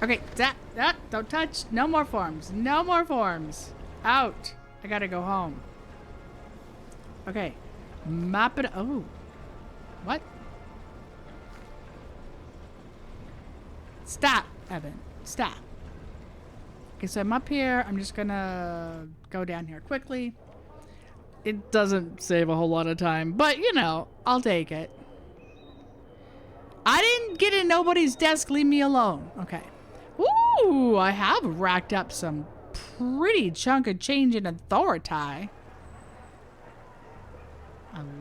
[SPEAKER 1] Okay, that, don't touch. No more forms. No more forms. Out. I gotta go home. Okay. Map it. Oh. What? Stop, Evan. Stop. Okay, so I'm up here. I'm just gonna go down here quickly. It doesn't save a whole lot of time, but you know, I'll take it. I didn't get in nobody's desk. Leave me alone. Okay. Ooh, I have racked up some pretty chunk of change in authority. I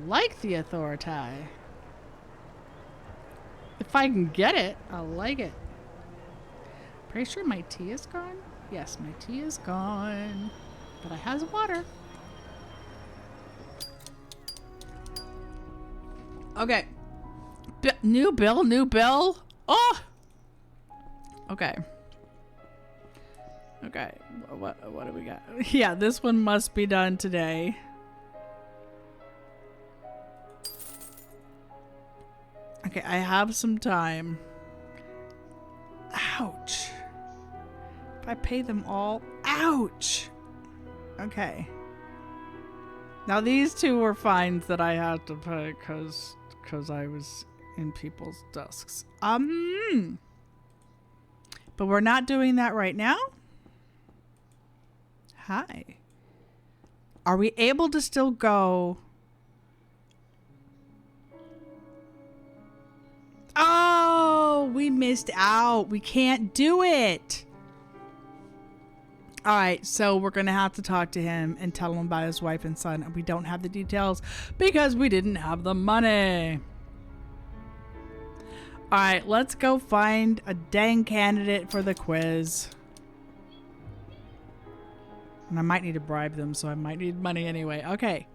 [SPEAKER 1] like the authority. If I can get it, I like it. Pretty sure my tea is gone. Yes, my tea is gone. But I has water. Okay. New bill. Oh! Okay. Okay. What do we got? Yeah, this one must be done today. Okay, I have some time. Ouch. If I pay them all, ouch. Okay. Now these 2 were fines that I had to pay because I was in people's desks. But we're not doing that right now. Hi. Are we able to still go? Oh, we missed out. We can't do it. All right, so we're going to have to talk to him and tell him about his wife and son. We don't have the details because we didn't have the money. All right, let's go find a dang candidate for the quiz. And I might need to bribe them, so I might need money anyway. Okay.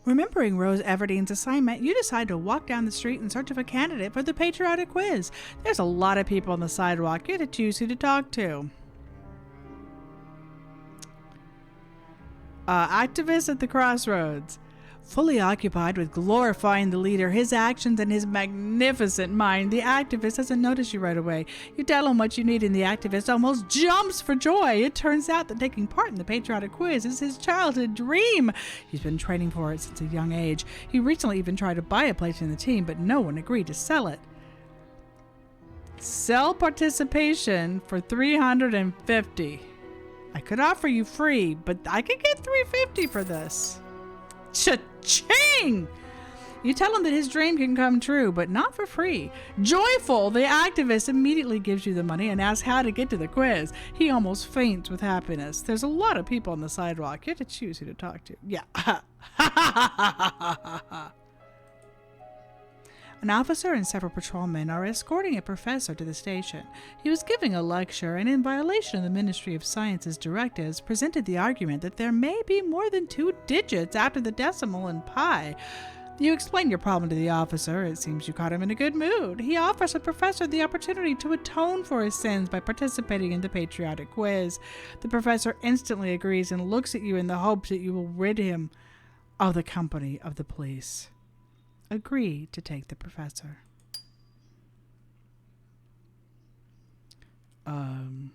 [SPEAKER 1] Remembering Rose Everdene's assignment, you decide to walk down the street in search of a candidate for the patriotic quiz. There's a lot of people on the sidewalk. You have to choose who to talk to. Activists at the crossroads. Fully occupied with glorifying the leader, his actions, and his magnificent mind, the activist doesn't notice you right away. You tell him what you need, and the activist almost jumps for joy. It turns out that taking part in the patriotic quiz is his childhood dream. He's been training for it since a young age. He recently even tried to buy a place in the team, but no one agreed to sell it. Sell participation for $350. I could offer you free, but I could get $350 for this. Cha-ching! You tell him that his dream can come true, but not for free. Joyful, the activist immediately gives you the money and asks how to get to the quiz. He almost faints with happiness. There's a lot of people on the sidewalk. You have to choose who to talk to. Yeah. An officer and several patrolmen are escorting a professor to the station. He was giving a lecture and, in violation of the Ministry of Science's directives, presented the argument that there may be more than 2 digits after the decimal in pi. You explain your problem to the officer. It seems you caught him in a good mood. He offers the professor the opportunity to atone for his sins by participating in the patriotic quiz. The professor instantly agrees and looks at you in the hopes that you will rid him of the company of the police. Agree to take the professor. You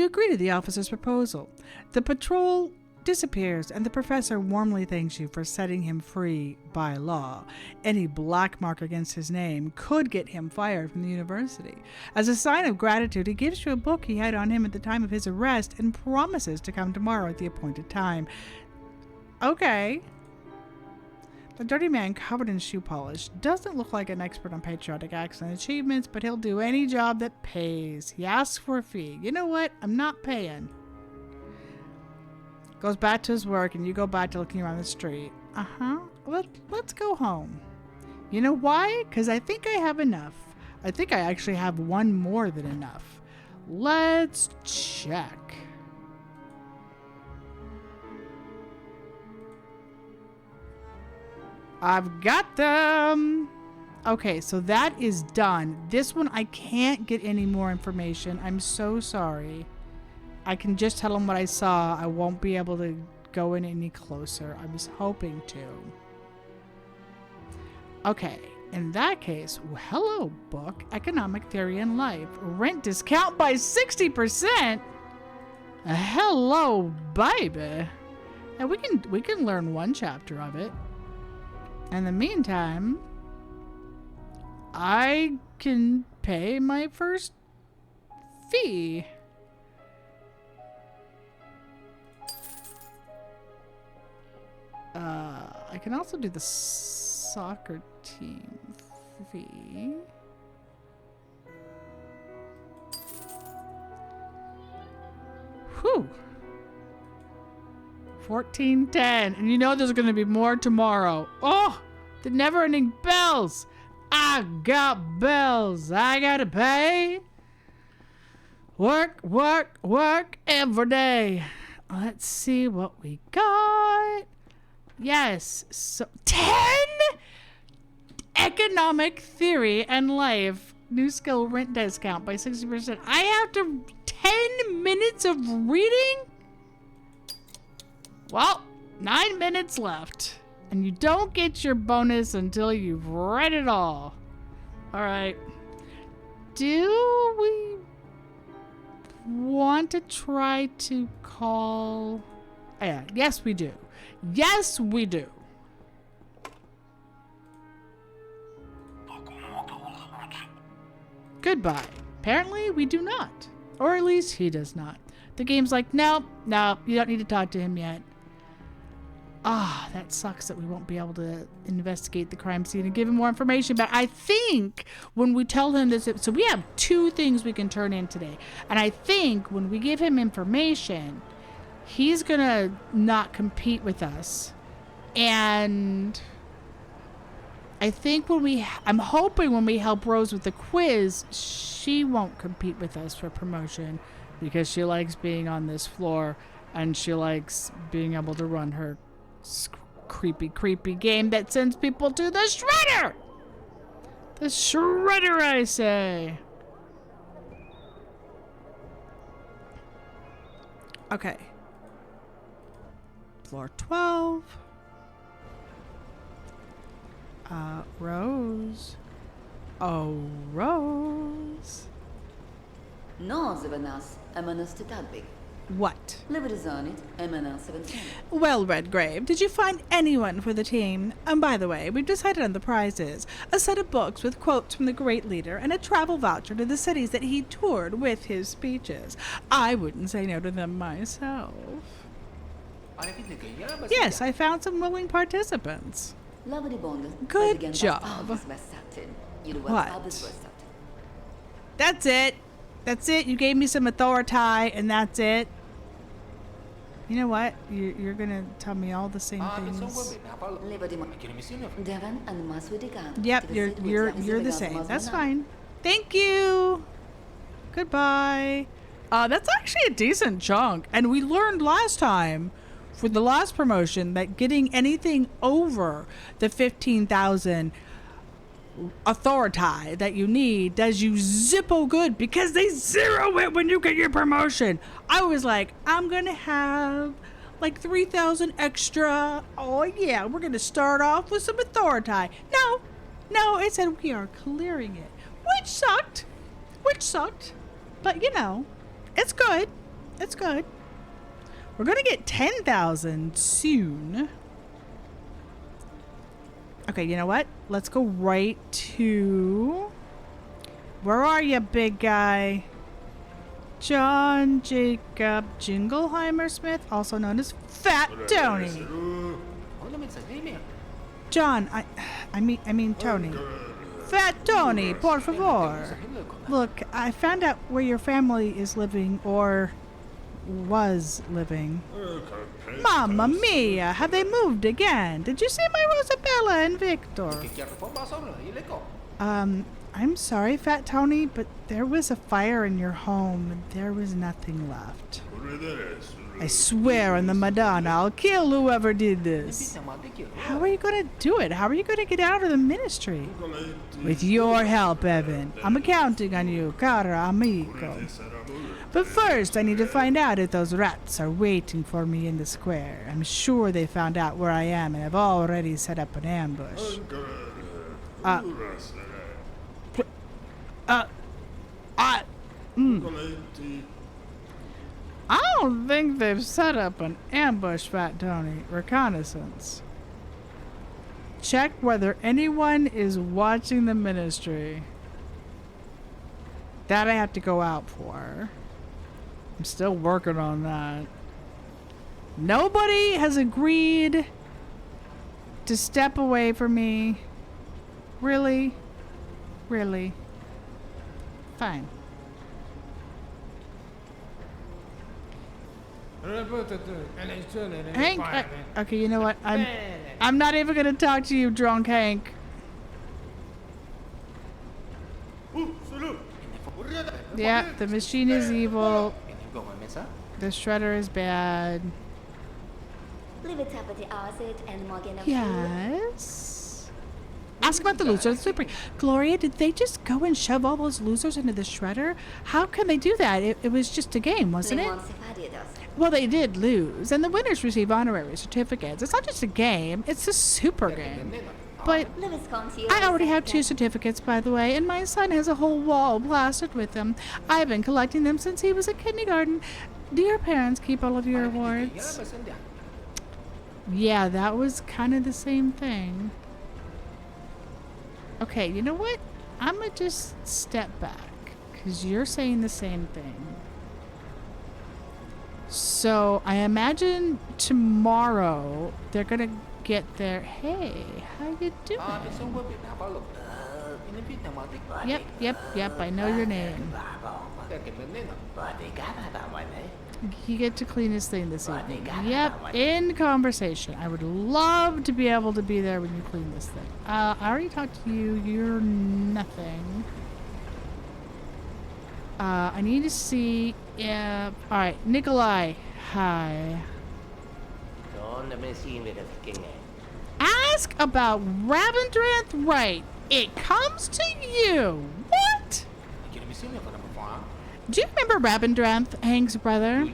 [SPEAKER 1] agree to the officer's proposal. The patrol disappears, and the professor warmly thanks you for setting him free by law. Any black mark against his name could get him fired from the university. As a sign of gratitude, he gives you a book he had on him at the time of his arrest and promises to come tomorrow at the appointed time. Okay. The dirty man, covered in shoe polish, doesn't look like an expert on patriotic acts and achievements, but he'll do any job that pays. He asks for a fee. You know what? I'm not paying. Goes back to his work, and you go back to looking around the street. Let's go home. You know why? Because I think I have enough. I think I actually have one more than enough. Let's check. I've got them. Okay, so that is done. This one, I can't get any more information. I'm so sorry. I can just tell them what I saw. I won't be able to go in any closer. I was hoping to. Okay, in that case, hello, book. Economic Theory in Life. Rent discount by 60%? Hello, baby. And we can learn one chapter of it. In the meantime, I can pay my first fee. I can also do the soccer team fee. Whew. 1410. And you know there's going to be more tomorrow. Oh, the never-ending bells. I got bills I gotta pay. Work, work, work every day. Let's see what we got. Yes. So 10 Economic Theory and Life. New skill rent discount by 60%. I have to 10 minutes of reading? Well, 9 minutes left. And you don't get your bonus until you've read it all. Alright. Do we want to try to call... Yeah, yes we do. Yes we do. Goodbye. Apparently we do not. Or at least he does not. The game's like, no, you don't need to talk to him yet. Ah, that sucks that we won't be able to investigate the crime scene and give him more information. But I think when we tell him this, so we have 2 things we can turn in today. And I think when we give him information, he's gonna not compete with us. And I think I'm hoping when we help Rose with the quiz, she won't compete with us for promotion because she likes being on this floor and she likes being able to run her creepy game that sends people to the shredder. The shredder, I say. Okay. Floor 12. Rose. Oh, Rose.
[SPEAKER 2] Nozevenas emanastitadbig.
[SPEAKER 1] What?
[SPEAKER 2] Liberzonit emanaseventene.
[SPEAKER 1] Well, Redgrave, did you find anyone for the team? And by the way, we've decided on the prizes. A set of books with quotes from the great leader and a travel voucher to the cities that he toured with his speeches. I wouldn't say no to them myself. Yes, I found some willing participants. Good job. What? That's it. That's it. You gave me some authority, and that's it. You know what? You're gonna tell me all the same things. Yep, you're the same. That's fine. Thank you. Goodbye. That's actually a decent chunk, and we learned last time for the last promotion that getting anything over the 15,000 authority that you need does you zippo good because they zero it when you get your promotion. I was like, I'm gonna have like 3,000 extra. Oh yeah, we're gonna start off with some authority. No, it said we are clearing it, which sucked. But you know, it's good. We're gonna get 10,000 soon. Okay, you know what? Let's go right to... Where are you, big guy? John Jacob Jingleheimer Smith, also known as Fat Tony. John, I mean Tony. Fat Tony, por favor. Look, I found out where your family is living, or was living. Mamma mia, have they moved again? Did you see my Rosabella and Victor? I'm sorry, Fat Tony, but there was a fire in your home and there was nothing left. I swear on the Madonna, I'll kill whoever did this. How are you going to do it? How are you going to get out of the ministry? With your help, Evan. I'm counting on you, cara amico. But first, I need to find out if those rats are waiting for me in the square. I'm sure they found out where I am and have already set up an ambush. I don't think they've set up an ambush, Fat Tony. Reconnaissance. Check whether anyone is watching the ministry. That I have to go out for. I'm still working on that. Nobody has agreed to step away from me. Really? Really? Fine. Hank, okay, you know what? I'm not even gonna talk to you, drunk Hank. Yeah, the machine is evil. The shredder is bad. Yes. Ask about the loser. Gloria, did they just go and shove all those losers into the shredder? How can they do that? It was just a game, wasn't it? Well, they did lose, and the winners receive honorary certificates. It's not just a game, it's a super game. But I already have 2 certificates, by the way, and my son has a whole wall plastered with them. I've been collecting them since he was in kindergarten. Do your parents keep all of your awards? Yeah, that was kind of the same thing. Okay, you know what? I'm going to just step back, because you're saying the same thing. So, I imagine tomorrow they're going to get their... Hey, how you doing? Yep, I know your name. You get to clean this thing this evening. Yep, in conversation. I would love to be able to be there when you clean this thing. I already talked to you. You're nothing. I need to see if... Alright, Nikolai. Hi. Ask about Rabindranath Wright. It comes to you. What? Do you remember Rabindranath, Hank's brother?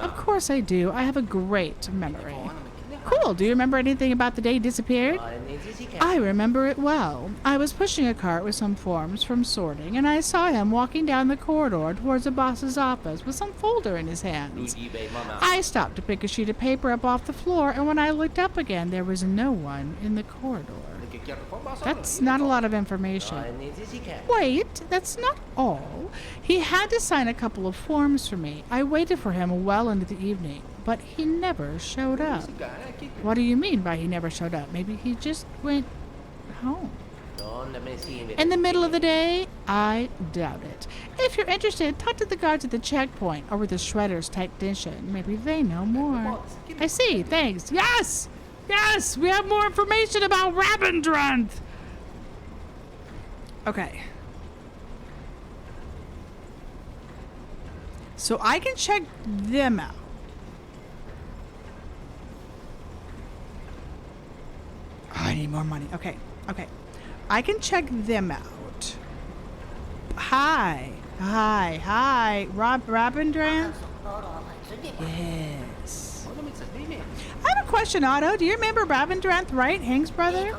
[SPEAKER 1] Of course I do. I have a great memory. Cool. Do you remember anything about the day he disappeared? I remember it well. I was pushing a cart with some forms from sorting, and I saw him walking down the corridor towards the boss's office with some folder in his hands. I stopped to pick a sheet of paper up off the floor, and when I looked up again, there was no one in the corridor. That's not a lot of information. Wait, that's not all. He had to sign a couple of forms for me. I waited for him well into the evening, but he never showed up. What do you mean by he never showed up? Maybe he just went home. In the middle of the day? I doubt it. If you're interested, talk to the guards at the checkpoint or with the Shredder's technician. Maybe they know more. I see. Thanks. Yes! Yes! We have more information about Rabindranth! Okay. So I can check them out. Oh, I need more money. Okay. Okay. I can check them out. Hi. Hi. Hi. Rabindranth? Yes. I have a question, Otto. Do you remember Rabindranth, right? Hank's brother?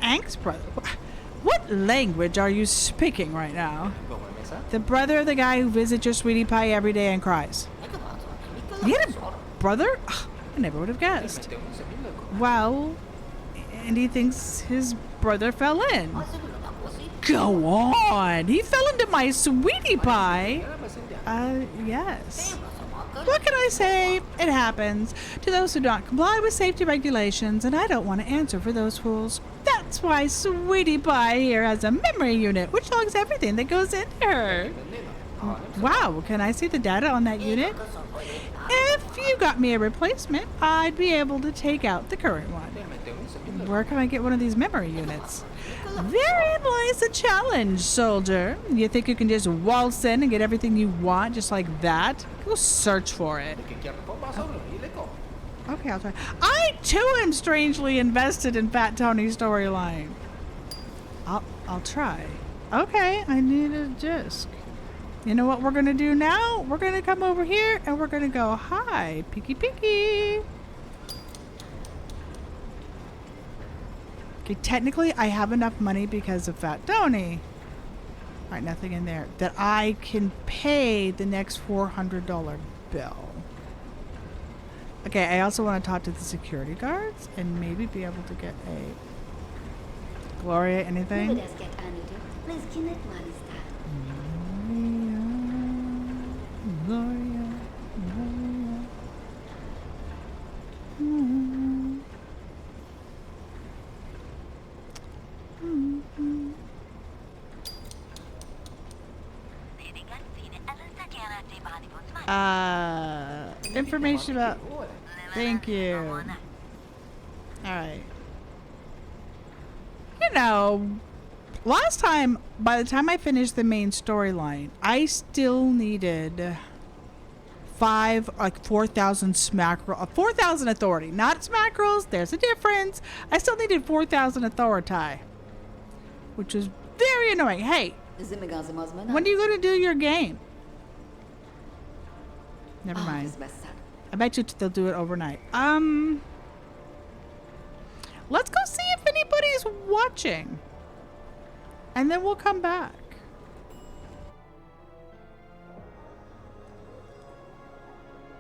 [SPEAKER 1] Hank's brother? What language are you speaking right now? The brother of the guy who visits your sweetie pie every day and cries. He had a brother? I never would have guessed. Well, and he thinks his brother fell in. Go on! He fell into my sweetie pie! Yes. What can I say? It happens to those who don't comply with safety regulations, and I don't want to answer for those fools. That's why Sweetie Pie here has a memory unit, which logs everything that goes into her. Wow, can I see the data on that unit? If you got me a replacement, I'd be able to take out the current one. Where can I get one of these memory units? Therein lies the challenge, soldier. You think you can just waltz in and get everything you want just like that? Go search for it. Okay, I'll try. I too am strangely invested in Fat Tony's storyline. I'll try. Okay, I need a disc. You know what we're gonna do now? We're gonna come over here and we're gonna go, hi, Peeky Peeky. Okay, technically I have enough money because of Fat Tony. Alright, nothing in there. That I can pay the next $400 bill. Okay, I also want to talk to the security guards and maybe be able to get a Gloria anything. Gloria. Information about... Thank you. Alright. You know, last time, by the time I finished the main storyline, I still needed 4,000 smack rolls. 4,000 authority. Not smack rolls, there's a difference. I still needed 4,000 authority. Which was very annoying. Hey, when are you going to do your game? Never mind. I bet you they'll do it overnight. Let's go see if anybody's watching. And then we'll come back.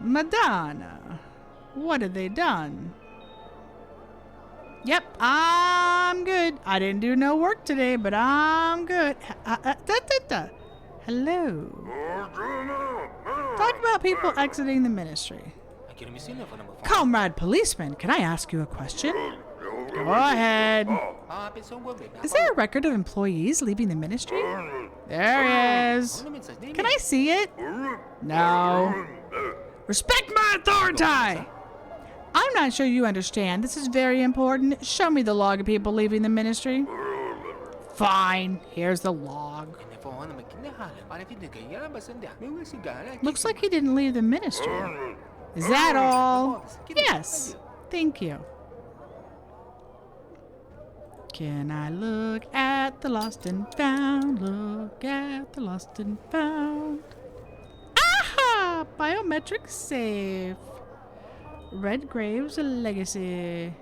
[SPEAKER 1] Madonna. What have they done? Yep, I'm good. I didn't do no work today, but I'm good. Hello. Talk about people exiting the ministry. Comrade policeman, can I ask you a question? Go ahead. Is there a record of employees leaving the ministry? There is. Can I see it? No. Respect my authority! I'm not sure you understand. This is very important. Show me the log of people leaving the ministry. Fine. Here's the log. Looks like he didn't leave the ministry. Is that all? Yes. Thank you. Can I look at the lost and found? Look at the lost and found. Aha! biometric safe. Redgrave's legacy.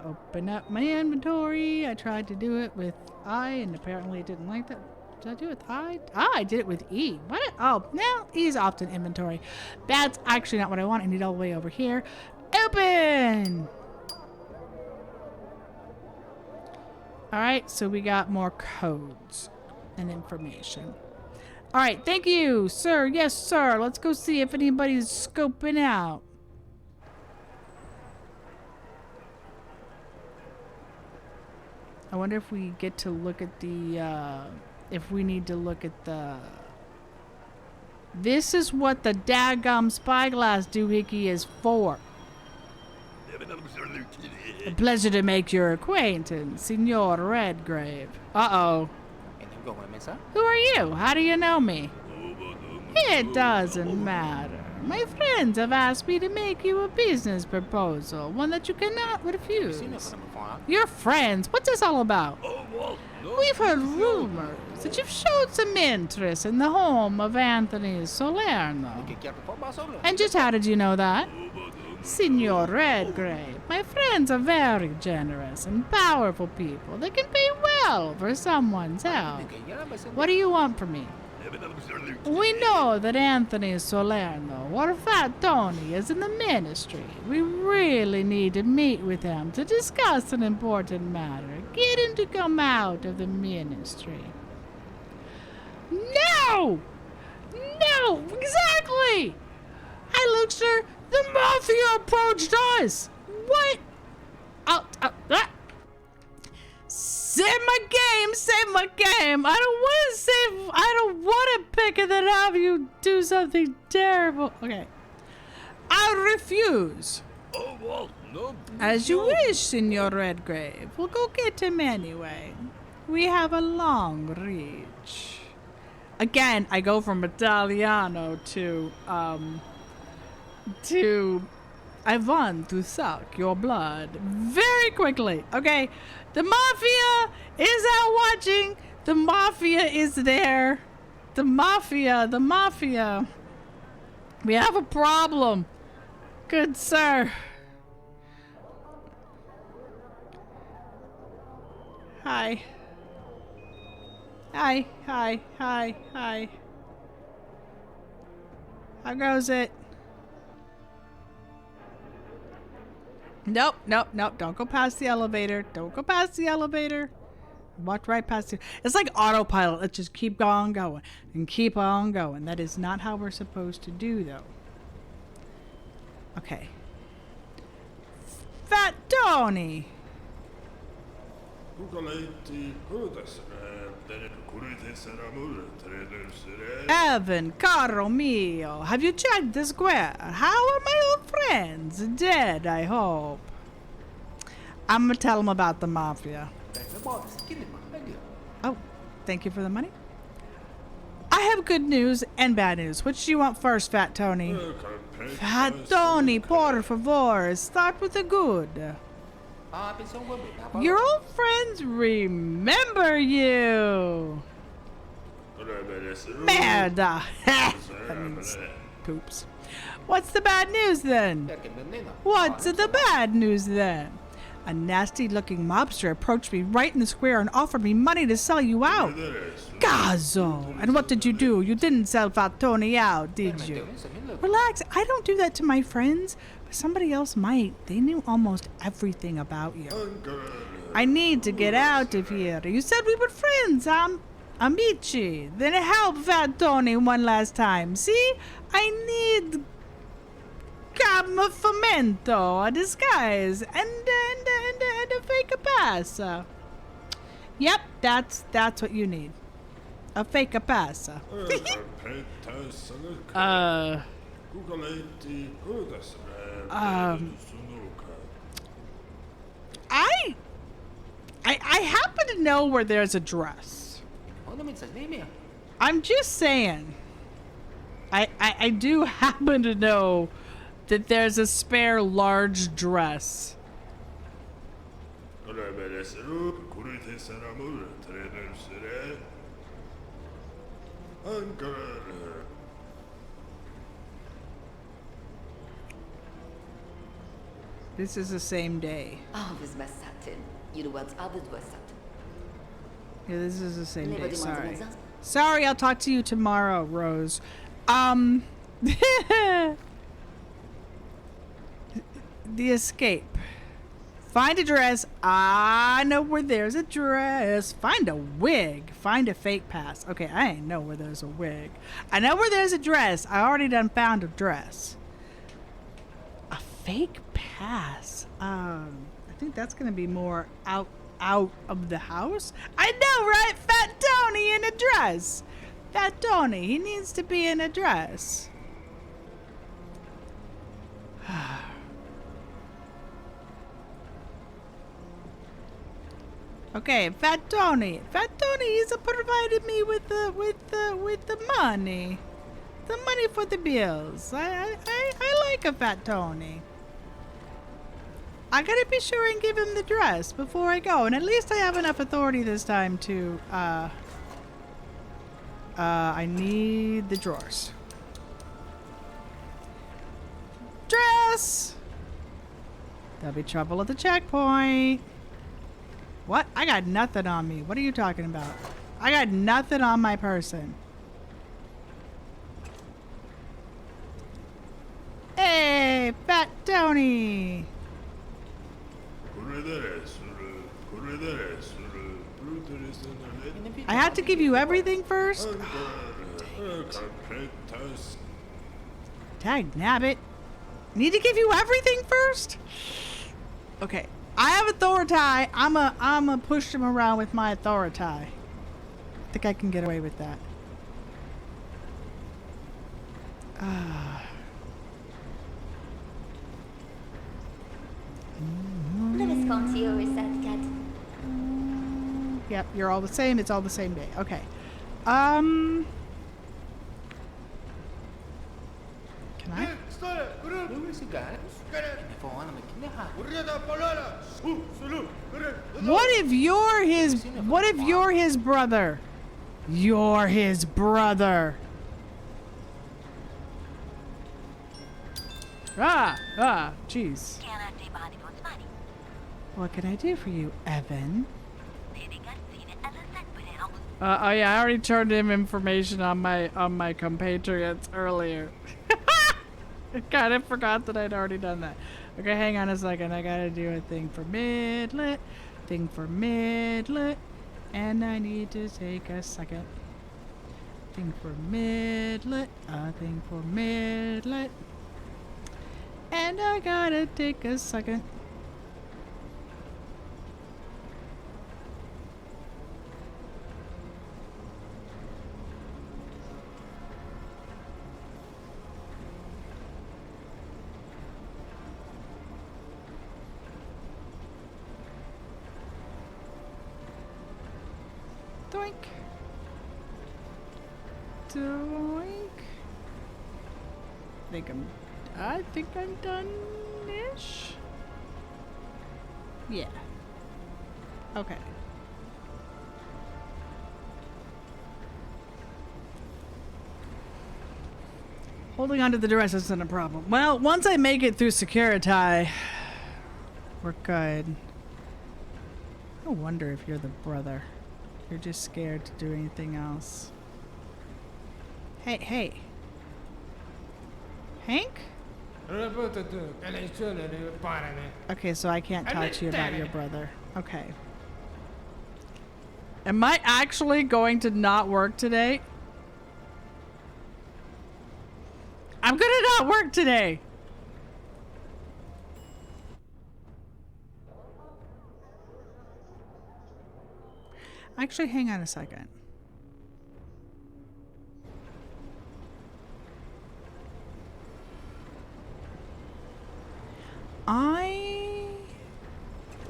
[SPEAKER 1] Open up my inventory. I tried to do it with I, and apparently it didn't like that. Did I do it with I? Ah, I did it with E. What? Oh, now E's off in inventory. That's actually not what I want. I need all the way over here. Open! Alright, so we got more codes and information. Alright, thank you, sir. Yes, sir. Let's go see if anybody's scoping out. I wonder if we get to look at the, if we need to look at the... This is what the daggum spyglass doohickey is for. A pleasure to make your acquaintance, Signor Redgrave. Uh-oh. Who are you? How do you know me? It doesn't matter. My friends have asked me to make you a business proposal, one that you cannot refuse. Your friends? What's this all about? We've heard rumors that you've showed some interest in the home of Anthony Salerno. And just how did you know that? Signor Redgrave, my friends are very generous and powerful people. They can pay well for someone's help. What do you want from me? We know that Anthony Salerno, or Fat Tony, is in the ministry. We really need to meet with him to discuss an important matter. Get him to come out of the ministry. No! No! Exactly! I look, sir, the Mafia approached us! What? Save my game, save my game. I don't want to pick it and have you do something terrible. Okay. I refuse. As you wish, Signor Redgrave. We'll go get him anyway. We have a long reach. Again, I go from Italiano to I want to suck your blood very quickly. Okay, the Mafia is out watching. The Mafia is there. The Mafia. We have a problem. Good sir. Hi. Hi. How goes it? Nope. Don't go past the elevator. Walk right past you. It's like autopilot. Let's just keep on going and keep on going. That is not how we're supposed to do, though. Okay. Fat Tony. Evan, caro mio, have you checked the square? How are my old friends? Dead, I hope. I'm gonna tell them about the Mafia. Oh, thank you for the money. I have good news and bad news. Which do you want first, Fat Tony? Fat Tony, por favor, start with the good. Your old friends remember you. Merda. That means poops. What's the bad news then? A nasty-looking mobster approached me right in the square and offered me money to sell you out. Gazzo! And what did you do? You didn't sell Fat Tony out, did you? Relax. I don't do that to my friends. But somebody else might. They knew almost everything about you. I need to get out of here. You said we were friends, amici. Then help Fat Tony one last time. See? I need camufamento, a disguise, and a fake pass. Yep, that's what you need. A fake pass. I happen to know where there's a dress. I'm just saying. I do happen to know that there's a spare large dress. This is the same day.
[SPEAKER 2] Always Massatin. You what others was at.
[SPEAKER 1] Yeah, this is the same day.
[SPEAKER 2] Never
[SPEAKER 1] Sorry.
[SPEAKER 2] demands
[SPEAKER 1] Sorry, I'll talk to you tomorrow, Rose. The escape. Find a dress. I know where there's a dress. Find a wig. Find a fake pass. Okay, I ain't know where there's a wig. I know where there's a dress. I already done found a dress. A fake pass. I think that's gonna be more out of the house. I know, right? Fat Tony in a dress. Fat Tony, he needs to be in a dress. Okay, Fat Tony. Fat Tony is provided me with the money. The money for the bills. I like a Fat Tony. I gotta be sure and give him the dress before I go, and at least I have enough authority this time to I need the drawers. Dress! There'll be trouble at the checkpoint. What? I got nothing on me. What are you talking about? I got nothing on my person. Hey, Fat Tony! I have to give you everything first? Tag nabbit. Need to give you everything first? Okay. I have authority. I'ma push him around with my authority. I think I can get away with that.
[SPEAKER 2] Let us come to your reset, cat.
[SPEAKER 1] Yep, you're all the same. It's all the same day. Okay. Can I? What if you're his brother? You're his brother. Jeez. What can I do for you, Evan? Oh yeah, I already turned him information on my compatriots earlier. I kind of forgot that I'd already done that. Okay, hang on a second. I gotta do a thing for midlet. Thing for midlet. And I need to take a second. Thing for midlet. A thing for midlet. And I gotta take a second. Doink. Doink. I think I'm done-ish. Yeah. Okay. Holding onto the dress isn't a problem. Well, once I make it through Security, we're good. No wonder if you're the brother. You're just scared to do anything else. Hey. Hank? Okay, so I can't talk to you about your brother. Okay. Am I actually going to not work today? I'm gonna not work today! Actually, hang on a second. I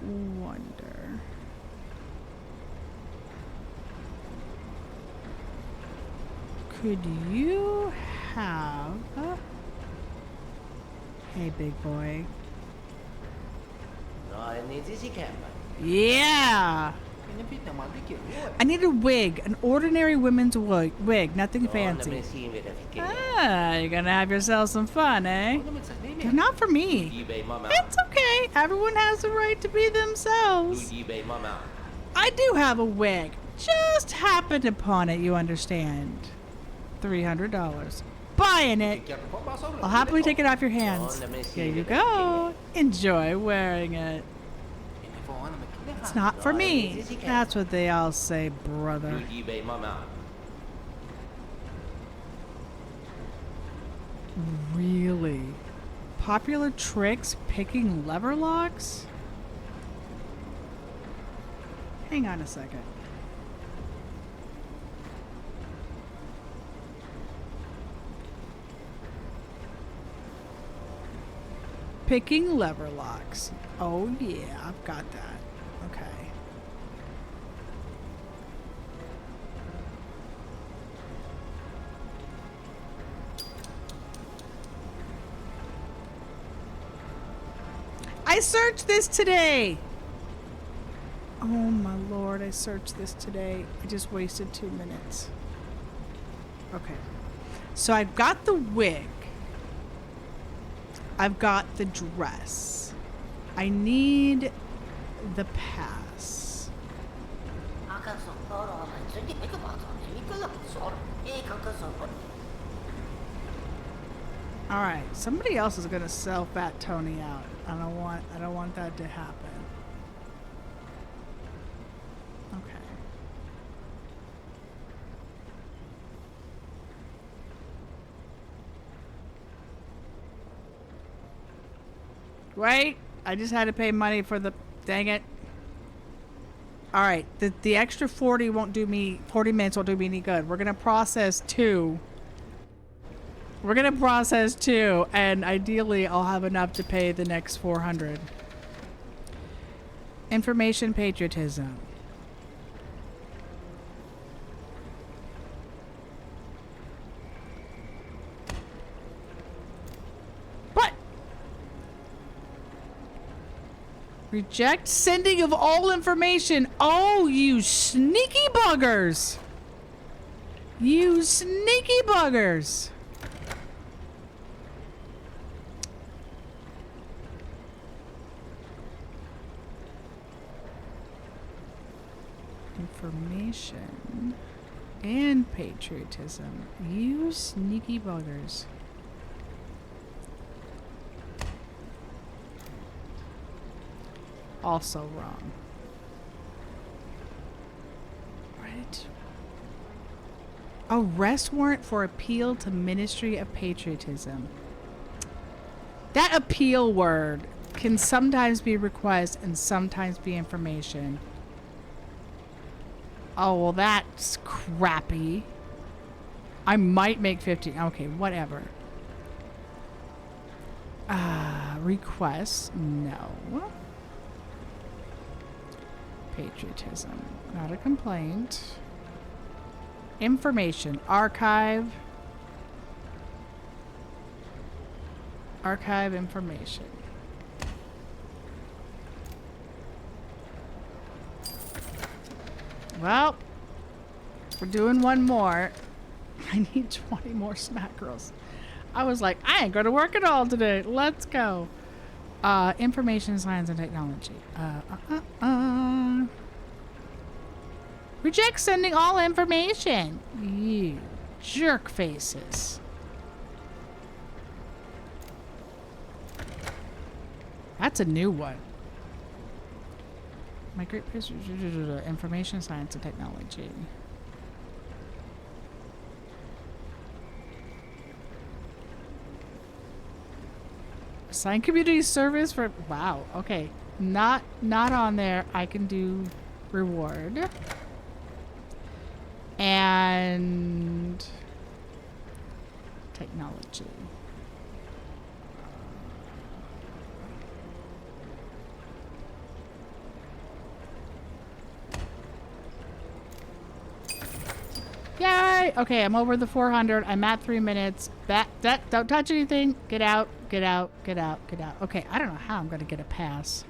[SPEAKER 1] wonder. Could you have... Hey, big boy. Yeah! I need a wig, an ordinary women's wig, nothing fancy. Ah, you're gonna have yourself some fun, eh? They're not for me. It's okay. Everyone has the right to be themselves. I do have a wig. Just happened upon it, you understand. $300. Buying it. I'll happily take it off your hands. Here you go. Enjoy wearing it. It's not for me. That's what they all say, brother. Really? Popular tricks picking lever locks? Hang on a second. Picking lever locks. Oh yeah, I've got that. Okay. I searched this today. Oh my lord, I searched this today. I just wasted 2 minutes. Okay. So I've got the wig. I've got the dress. I need the pass. All right, somebody else is gonna sell Fat Tony out. I don't want that to happen. Okay. Right? I just had to pay money for the... Dang it. Alright. The extra 40 won't do me... 40 minutes won't do me any good. We're going to process 2. We're going to process 2. And ideally, I'll have enough to pay the next 400. Information patriotism. Reject sending of all information. Oh, you sneaky buggers. You sneaky buggers. Information and patriotism. You sneaky buggers. Also wrong. Right. Arrest warrant for appeal to Ministry of Patriotism. That appeal word can sometimes be request and sometimes be information. Oh, well, that's crappy. I might make 50. Okay, whatever. Request. No. Patriotism. Not a complaint. Information. Archive. Archive information. Well, we're doing one more. I need 20 more smack girls. I was like, I ain't going to work at all today. Let's go. Information science and technology. Reject sending all information. You jerk faces. That's a new one. My great information science and technology. Assign community service for... Wow. Okay. Not on there. I can do reward. And... technology. Yay! Okay, I'm over the 400. I'm at 3 minutes. Don't touch anything. Get out. Get out. Get out. Get out. Okay, I don't know how I'm going to get a pass.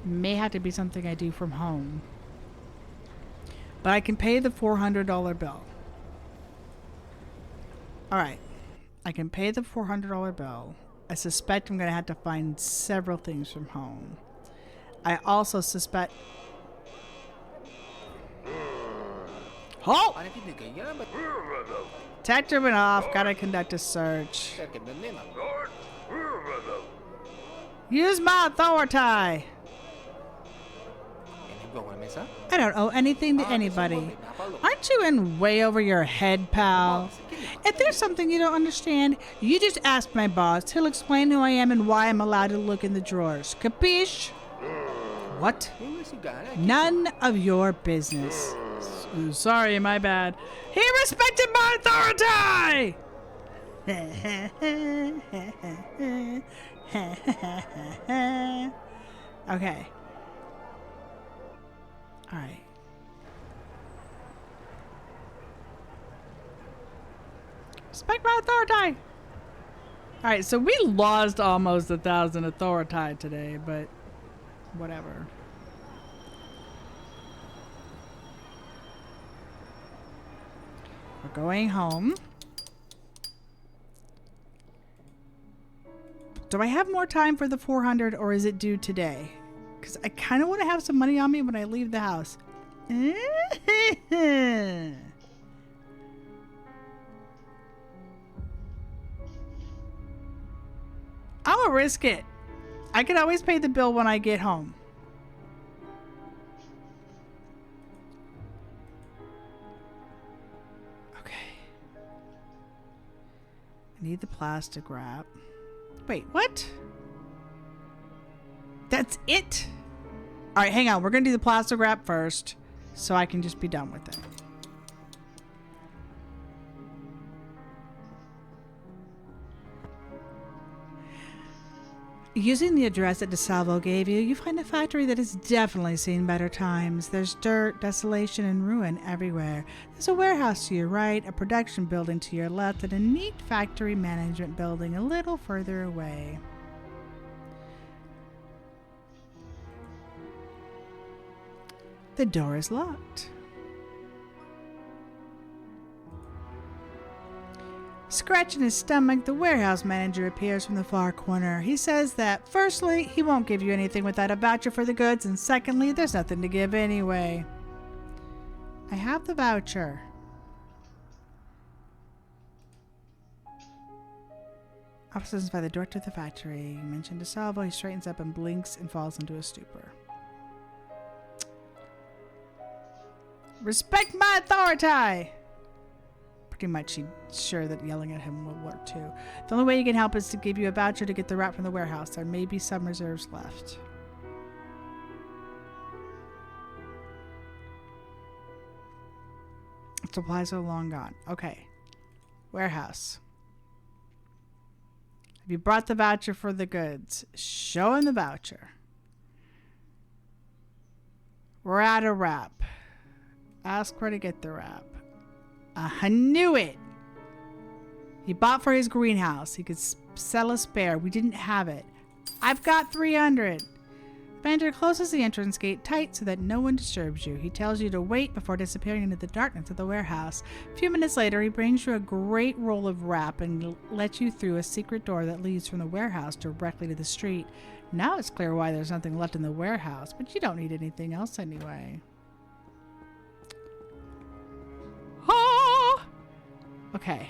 [SPEAKER 1] May have to be something I do from home. But I can pay the $400 bill. Alright. I can pay the $400 bill. I suspect I'm going to have to find several things from home. I also suspect... Halt! Detector went off. Gotta conduct a search. Use my authority. I don't owe anything to anybody. Aren't you in way over your head, pal? If there's something you don't understand, you just ask my boss. He'll explain who I am and why I'm allowed to look in the drawers. Capiche? What? None of your business. Sorry, my bad. He respected my authority! Okay. Alright. Respect my authority! Alright, so we lost almost 1,000 authority today, but whatever. We're going home. Do I have more time for the 400 or is it due today? Because I kind of want to have some money on me when I leave the house. I'm gonna risk it. I can always pay the bill when I get home. I need the plastic wrap. Wait, what? That's it? Alright, hang on. We're going to do the plastic wrap first so I can just be done with it. Using the address that DeSalvo gave you, you find a factory that has definitely seen better times. There's dirt, desolation, and ruin everywhere. There's a warehouse to your right, a production building to your left, and a neat factory management building a little further away. The door is locked. Scratching his stomach, the warehouse manager appears from the far corner. He says that, firstly, he won't give you anything without a voucher for the goods, and secondly, there's nothing to give anyway. I have the voucher. Officers by the director of the factory. Mentioned DeSalvo. He straightens up and blinks and falls into a stupor. Respect my authority! Pretty much he's sure that yelling at him will work too. The only way you can help is to give you a voucher to get the wrap from the warehouse. There may be some reserves left. Supplies are long gone. Okay. Warehouse. Have you brought the voucher for the goods? Show him the voucher. We're out of wrap. Ask where to get the wrap. I knew it! He bought for his greenhouse. He could sell a spare. We didn't have it. I've got 300. Vander closes the entrance gate tight so that no one disturbs you. He tells you to wait before disappearing into the darkness of the warehouse. A few minutes later, he brings you a great roll of wrap and lets you through a secret door that leads from the warehouse directly to the street. Now it's clear why there's nothing left in the warehouse, but you don't need anything else anyway. Okay.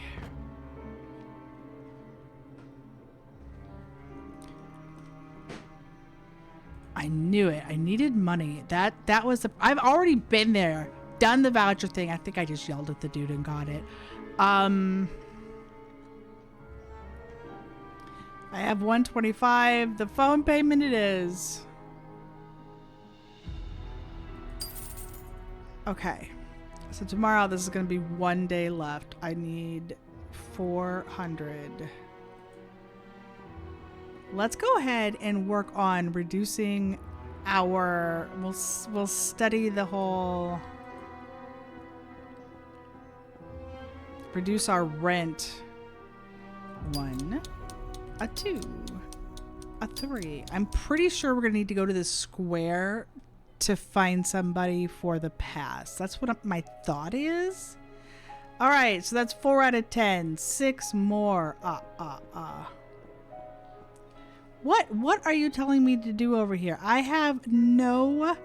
[SPEAKER 1] I knew it. I needed money. That was the... I've already been there. Done the voucher thing. I think I just yelled at the dude and got it. I have 125. The phone payment it is. Okay. So tomorrow, this is going to be 1 day left. I need 400. Let's go ahead and work on reducing our... We'll study the whole... Reduce our rent. 1, a 2. a 3. I'm pretty sure we're going to need to go to the square to find somebody for the pass. That's what my thought is. All right, so that's 4 out of 10. 6 more. What are you telling me to do over here? I have no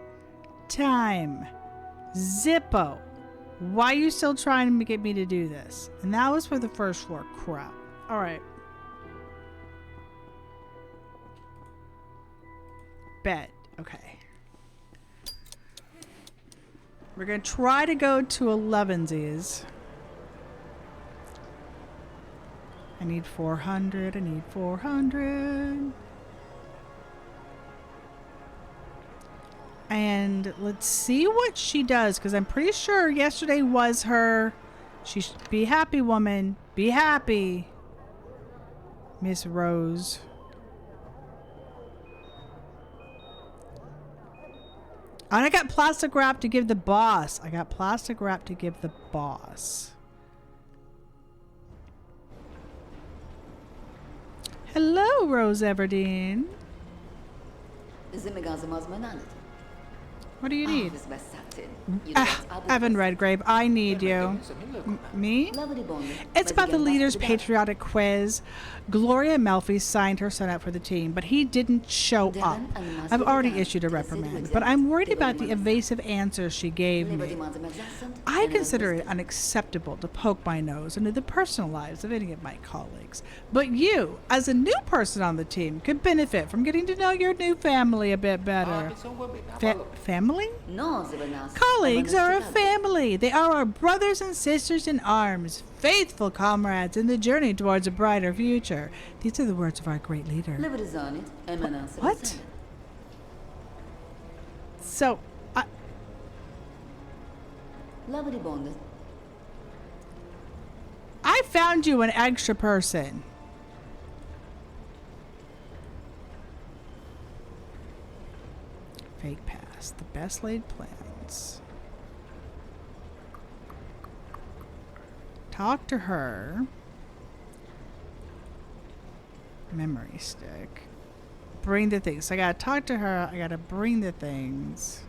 [SPEAKER 1] time. Zippo. Why are you still trying to get me to do this? And that was for the first floor. Crap. All right. Bed. Okay. We're going to try to go to 11sies. I need 400. I need 400. And let's see what she does, because I'm pretty sure yesterday was her. She should be happy, woman. Be happy. Miss Rose. And I got plastic wrap to give the boss. I got plastic wrap to give the boss. Hello, Rose Everdeen. What do you need? Evan Redgrave, I need you. Me? It's about the leader's patriotic quiz. Gloria Melfi signed her son up for the team, but he didn't show up. I've already issued a reprimand, but I'm worried about the evasive answers she gave me. I consider it unacceptable to poke my nose into the personal lives of any of my colleagues. But you, as a new person on the team, could benefit from getting to know your new family a bit better. Family? Colleagues are a family. They are our brothers and sisters in arms, faithful comrades in the journey towards a brighter future. These are the words of our great leader. What? So, I found you an extra person. Fake pass. The best laid plans. Talk to her. Memory stick. Bring the things. So I gotta talk to her. I gotta bring the things.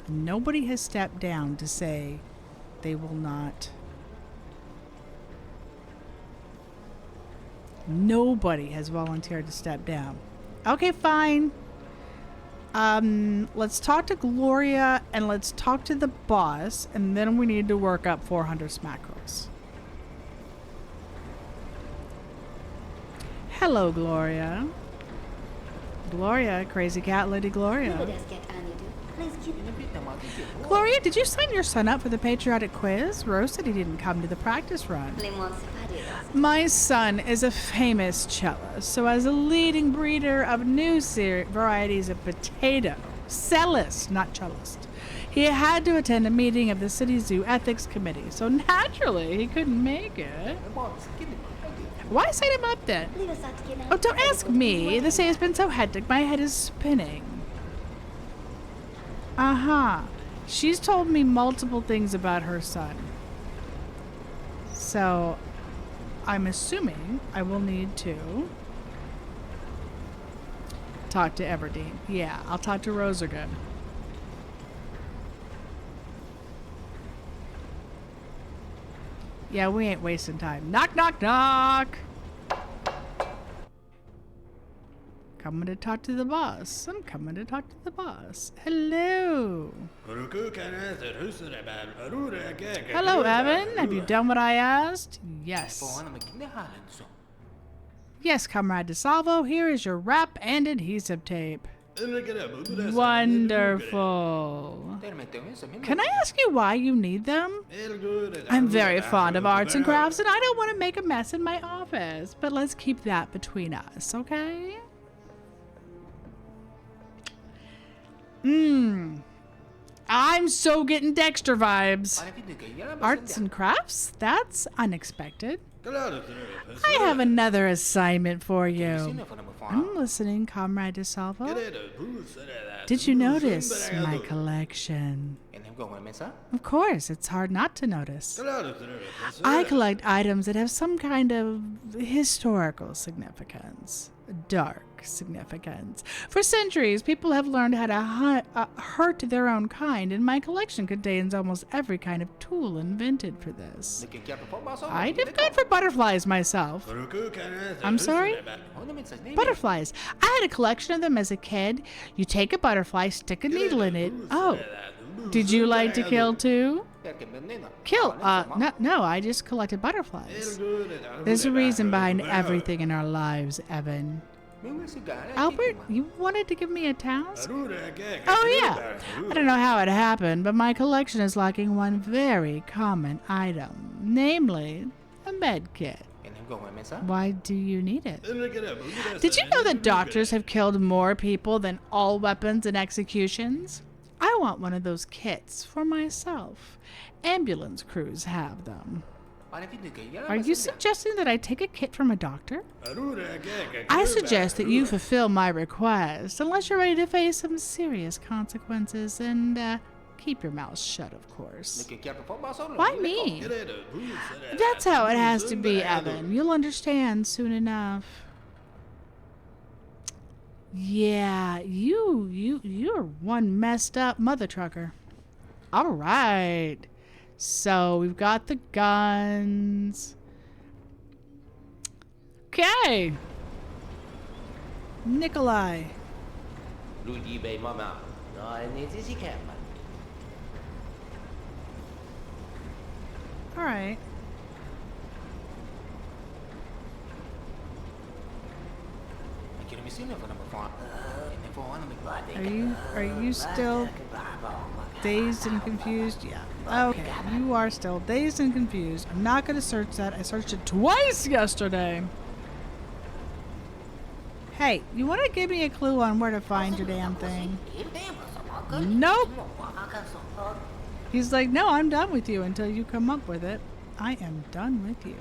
[SPEAKER 1] Nobody has stepped down to say they will not. Nobody has volunteered to step down. Okay, fine. Let's talk to Gloria and let's talk to the boss, and then we need to work up 400 smackerels. Hello, Gloria. Gloria, crazy cat lady Gloria. Gloria, did you sign your son up for the patriotic quiz? Rose said he didn't come to the practice run. My son is a famous cellist, so as a leading breeder of new varieties of potato, cellist, not cellist, he had to attend a meeting of the City Zoo Ethics Committee, so naturally he couldn't make it. Why sign him up then? Oh, don't ask me. This day has been so hectic, my head is spinning. Uh-huh. She's told me multiple things about her son. So, I'm assuming I will need to talk to Everdeen. Yeah, I'll talk to Rose again. Yeah, we ain't wasting time. Knock, knock, knock! Coming to talk to the boss. I'm coming to talk to the boss. Hello. Hello, Evan. Have you done what I asked? Yes. Yes, Comrade DeSalvo. Here is your wrap and adhesive tape. Wonderful. Can I ask you why you need them? I'm very fond of arts and crafts, and I don't want to make a mess in my office. But let's keep that between us, okay? I'm so getting Dexter vibes. Arts and crafts? That's unexpected. I have another assignment for you. I'm listening, Comrade DeSalvo. Did you notice my collection? Of course, it's hard not to notice. I collect items that have some kind of historical significance, dark significance. For centuries, people have learned how to hurt their own kind, and my collection contains almost every kind of tool invented for this. I did good for butterflies myself. I'm sorry? Butterflies. I had a collection of them as a kid. You take a butterfly, stick a needle in it. Oh, did you like to kill too? Kill? No, I just collected butterflies. There's a reason behind everything in our lives, Evan. Albert, you wanted to give me a task? Oh, yeah. I don't know how it happened, but my collection is lacking one very common item, namely a med kit. Why do you need it? Did you know that doctors have killed more people than all weapons and executions? I want one of those kits for myself. Ambulance crews have them. Are you suggesting that I take a kit from a doctor? I suggest that you fulfill my request, unless you're ready to face some serious consequences, and keep your mouth shut, of course. Why me? That's how it has to be, Evan. You'll understand soon enough. Yeah, you're one messed up mother trucker. All right. So we've got the guns. Okay. Nikolai. All right. Are you still dazed and confused? Yeah. Okay. You are still dazed and confused. I'm not going to search that. I searched it twice yesterday. Hey, you want to give me a clue on where to find your damn thing? Nope. He's like, no, I'm done with you until you come up with it. I am done with you.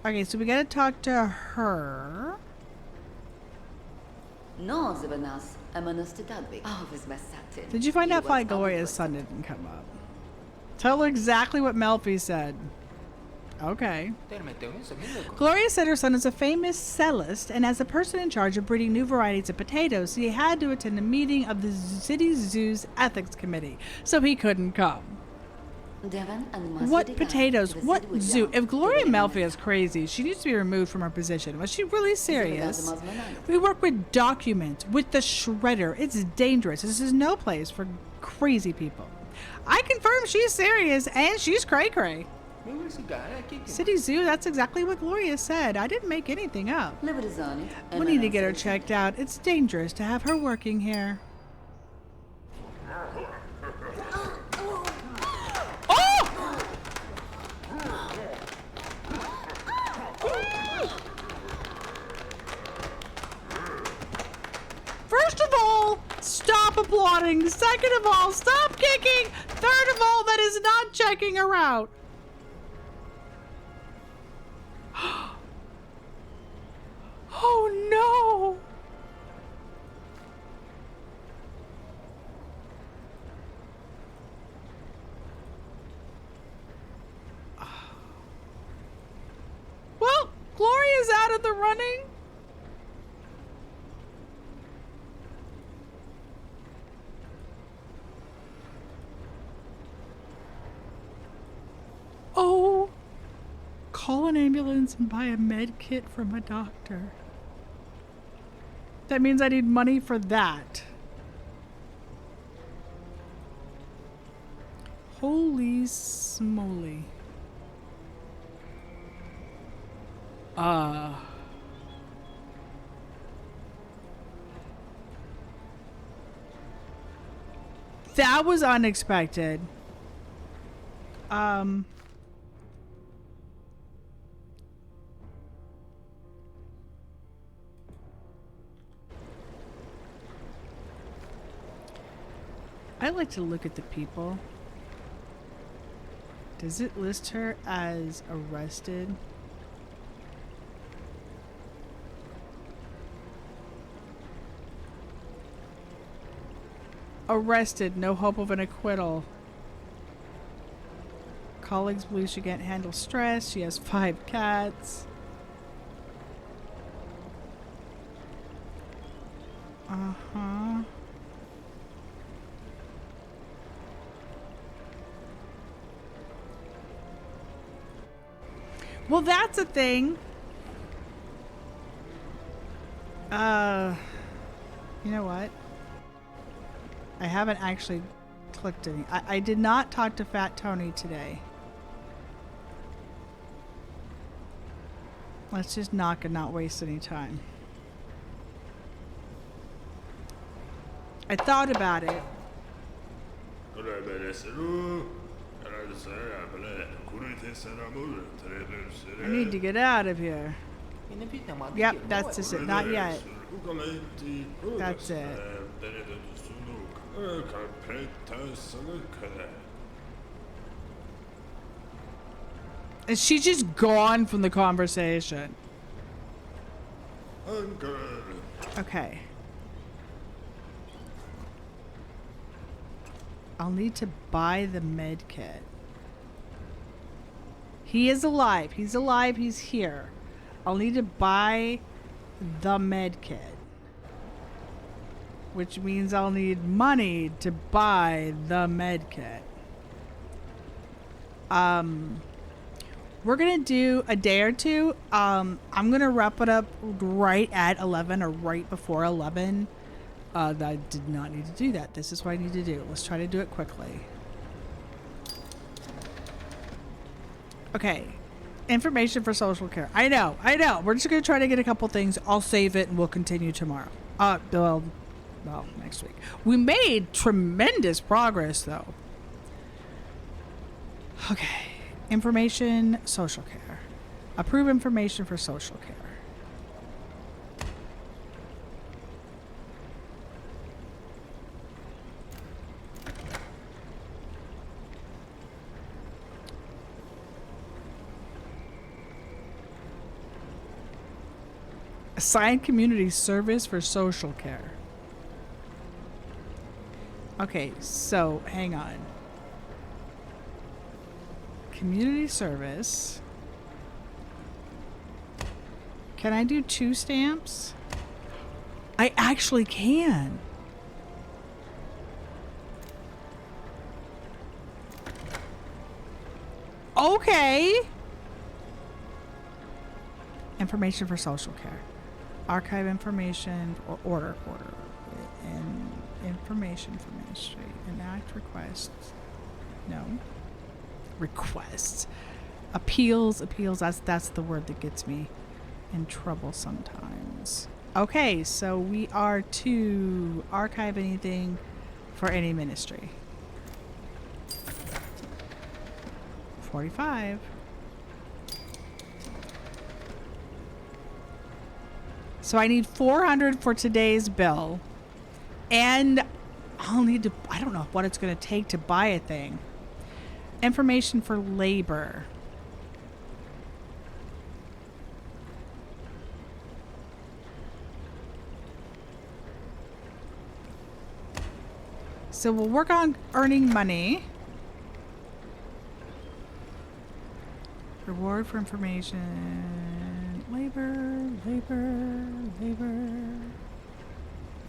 [SPEAKER 1] Okay, so we gotta talk to her. Did you find out why Gloria's son didn't come up? Tell her exactly what Melfi said. Okay. Gloria said her son is a famous cellist, and as a person in charge of breeding new varieties of potatoes, he had to attend a meeting of the city zoo's ethics committee, so he couldn't come. What potatoes? What zoo? If Gloria Melfi is crazy, she needs to be removed from her position. Was she really serious? We work with documents, with the shredder. It's dangerous. This is no place for crazy people. I confirm she's serious, and she's cray-cray. City Zoo, that's exactly what Gloria said. I didn't make anything up. We need to get her checked out. It's dangerous to have her working here. First of all, stop applauding. Second of all, stop kicking. Third of all, that is not checking her out. Oh no. Well, Gloria's out of the running. Oh, call an ambulance and buy a med kit from a doctor. That means I need money for that. Holy smoly. That was unexpected. I like to look at the people. Does it list her as arrested? Arrested. No hope of an acquittal. Colleagues believe she can't handle stress. She has 5 cats. Uh-huh. Well, that's a thing. You know what? I haven't actually clicked any. I did not talk to Fat Tony today. Let's just knock and not waste any time. I thought about it. I need to get out of here. Yep, that's just it. Not yet. That's it. And she's just gone from the conversation. Okay. I'll need to buy the med kit. He is alive. He's alive. He's here. I'll need to buy the med kit. Which means I'll need money to buy the med kit. We're gonna do a day or two. I'm gonna wrap it up right at 11 or right before 11. I did not need to do that. This is what I need to do. Let's try to do it quickly. Okay. Information for social care. I know. We're just going to try to get a couple things. I'll save it and we'll continue tomorrow. Well, next week. We made tremendous progress, though. Okay. Information, social care. Approve information for social care. Assign community service for social care. Okay, so hang on. Community service. Can I do 2 stamps? I actually can. Okay. Information for social care. Archive information or order and information for ministry. Enact requests. No. Requests. Appeals. That's the word that gets me in trouble sometimes. Okay, so we are to archive anything for any ministry. 45. So I need 400 for today's bill. And I'll need to, I don't know what it's going to take to buy a thing. Information for labor. So we'll work on earning money. Reward for information. Labor.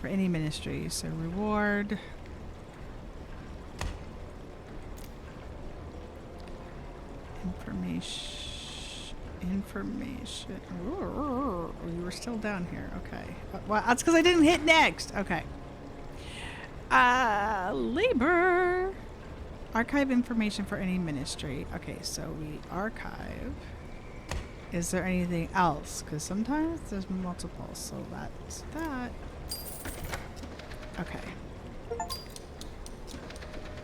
[SPEAKER 1] For any ministry. So reward. Information. Ooh, you were still down here. Okay. Well, that's because I didn't hit next. Okay. Labor. Archive information for any ministry. Okay, so we archive. Is there anything else? Because sometimes there's multiple. So that's that. Okay.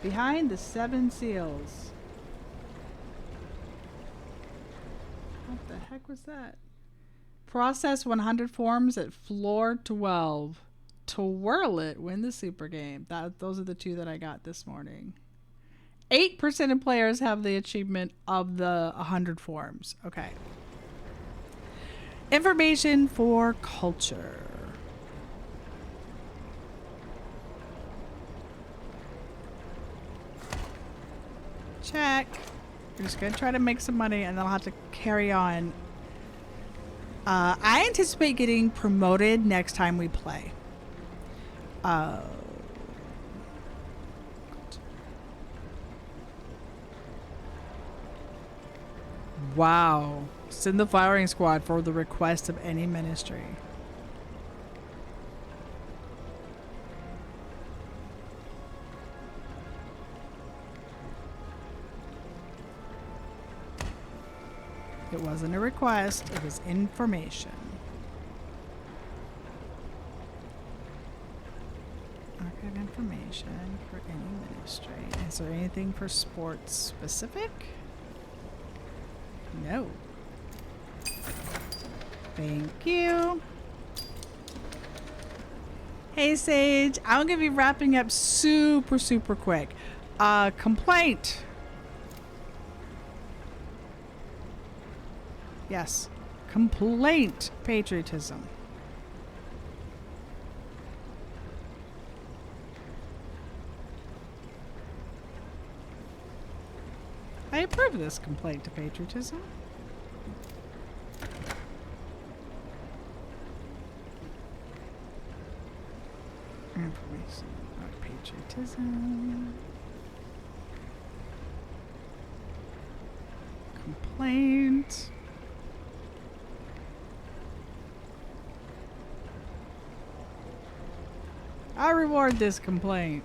[SPEAKER 1] Behind the 7 seals. What the heck was that? Process 100 forms at floor 12. Twirl it. Win the super game. Those are the 2 that I got this morning. 8% of players have the achievement of the 100 forms. Okay. Information for culture. Check. We're just gonna try to make some money and then I'll have to carry on. I anticipate getting promoted next time we play. Wow. Send the firing squad for the request of any ministry. It wasn't a request, it was information. Archive information for any ministry. Is there anything for sports specific? No. Thank you. Hey Sage, I'm gonna be wrapping up super quick. Complaint. Yes. Complaint. Patriotism. I approve this complaint to patriotism. Information about patriotism. Complaint. I reward this complaint.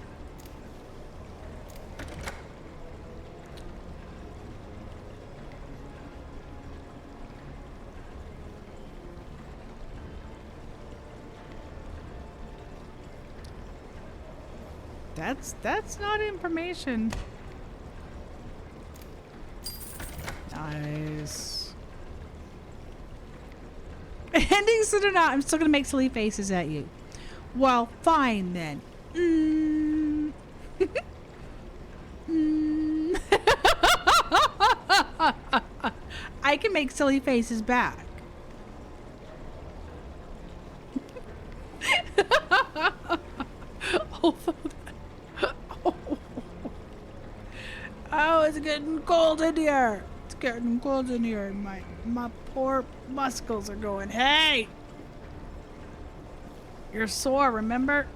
[SPEAKER 1] That's not information. Nice. Endings or not, I'm still gonna make silly faces at you. Well, fine then. I can make silly faces back. Oh, it's getting cold in here. It's getting cold in here. My poor muscles are going, hey! You're sore, remember?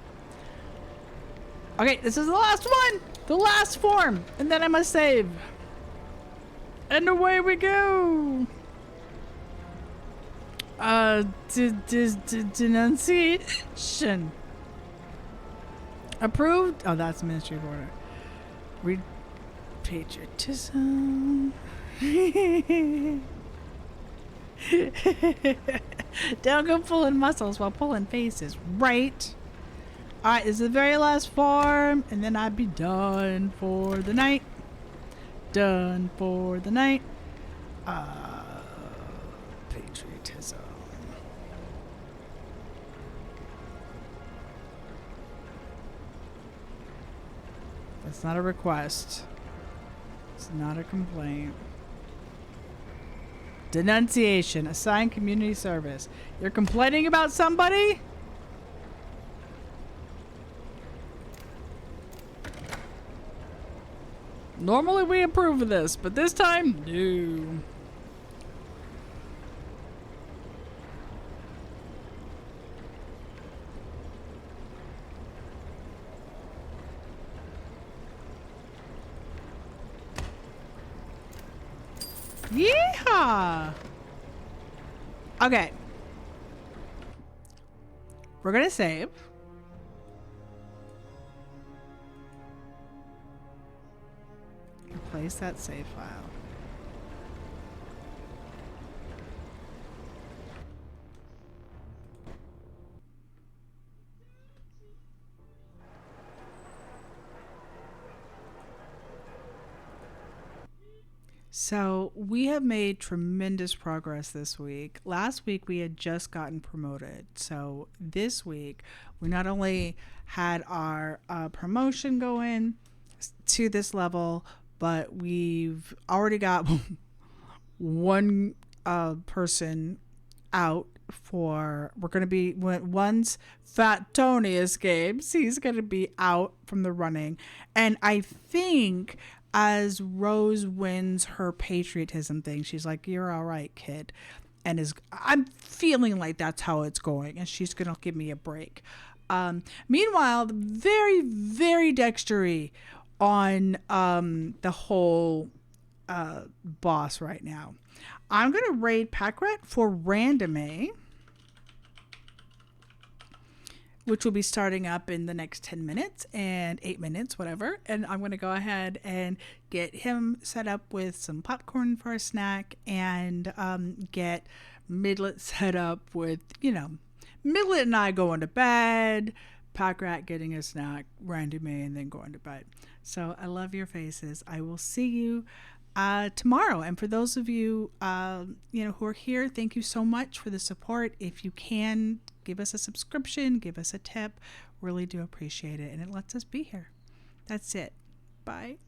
[SPEAKER 1] Okay, this is the last one! The last form! And then I must save. And away we go! Denunciation. Approved? Oh, that's Ministry of Order. Read patriotism. Don't go pulling muscles while pulling faces, right? Alright, this is the very last form, and then I'd be done for the night. Done for the night. Patriotism. That's not a request. It's not a complaint. Denunciation. Assign community service. You're complaining about somebody? Normally we approve of this, but this time, no. Yeehaw! Okay. We're gonna save. Replace that save file. So we have made tremendous progress this week. Last week we had just gotten promoted. So this week we not only had our promotion going to this level, but we've already got one person out for, we're going to be, once Fat Tony escapes, he's going to be out from the running. And I think as Rose wins her patriotism thing, she's like, "You're all right, kid," and I'm feeling like that's how it's going, and she's gonna give me a break. Meanwhile, very, very dextery on the whole boss right now. I'm gonna raid Packrat for Random, which will be starting up in the next 10 minutes and 8 minutes, whatever. And I'm going to go ahead and get him set up with some popcorn for a snack and get Midlet set up with, Midlet and I going to bed, Packrat getting a snack, Random, and then going to bed. So I love your faces. I will see you tomorrow. And for those of you, who are here, thank you so much for the support. If you can, give us a subscription, give us a tip. Really do appreciate it. And it lets us be here. That's it. Bye.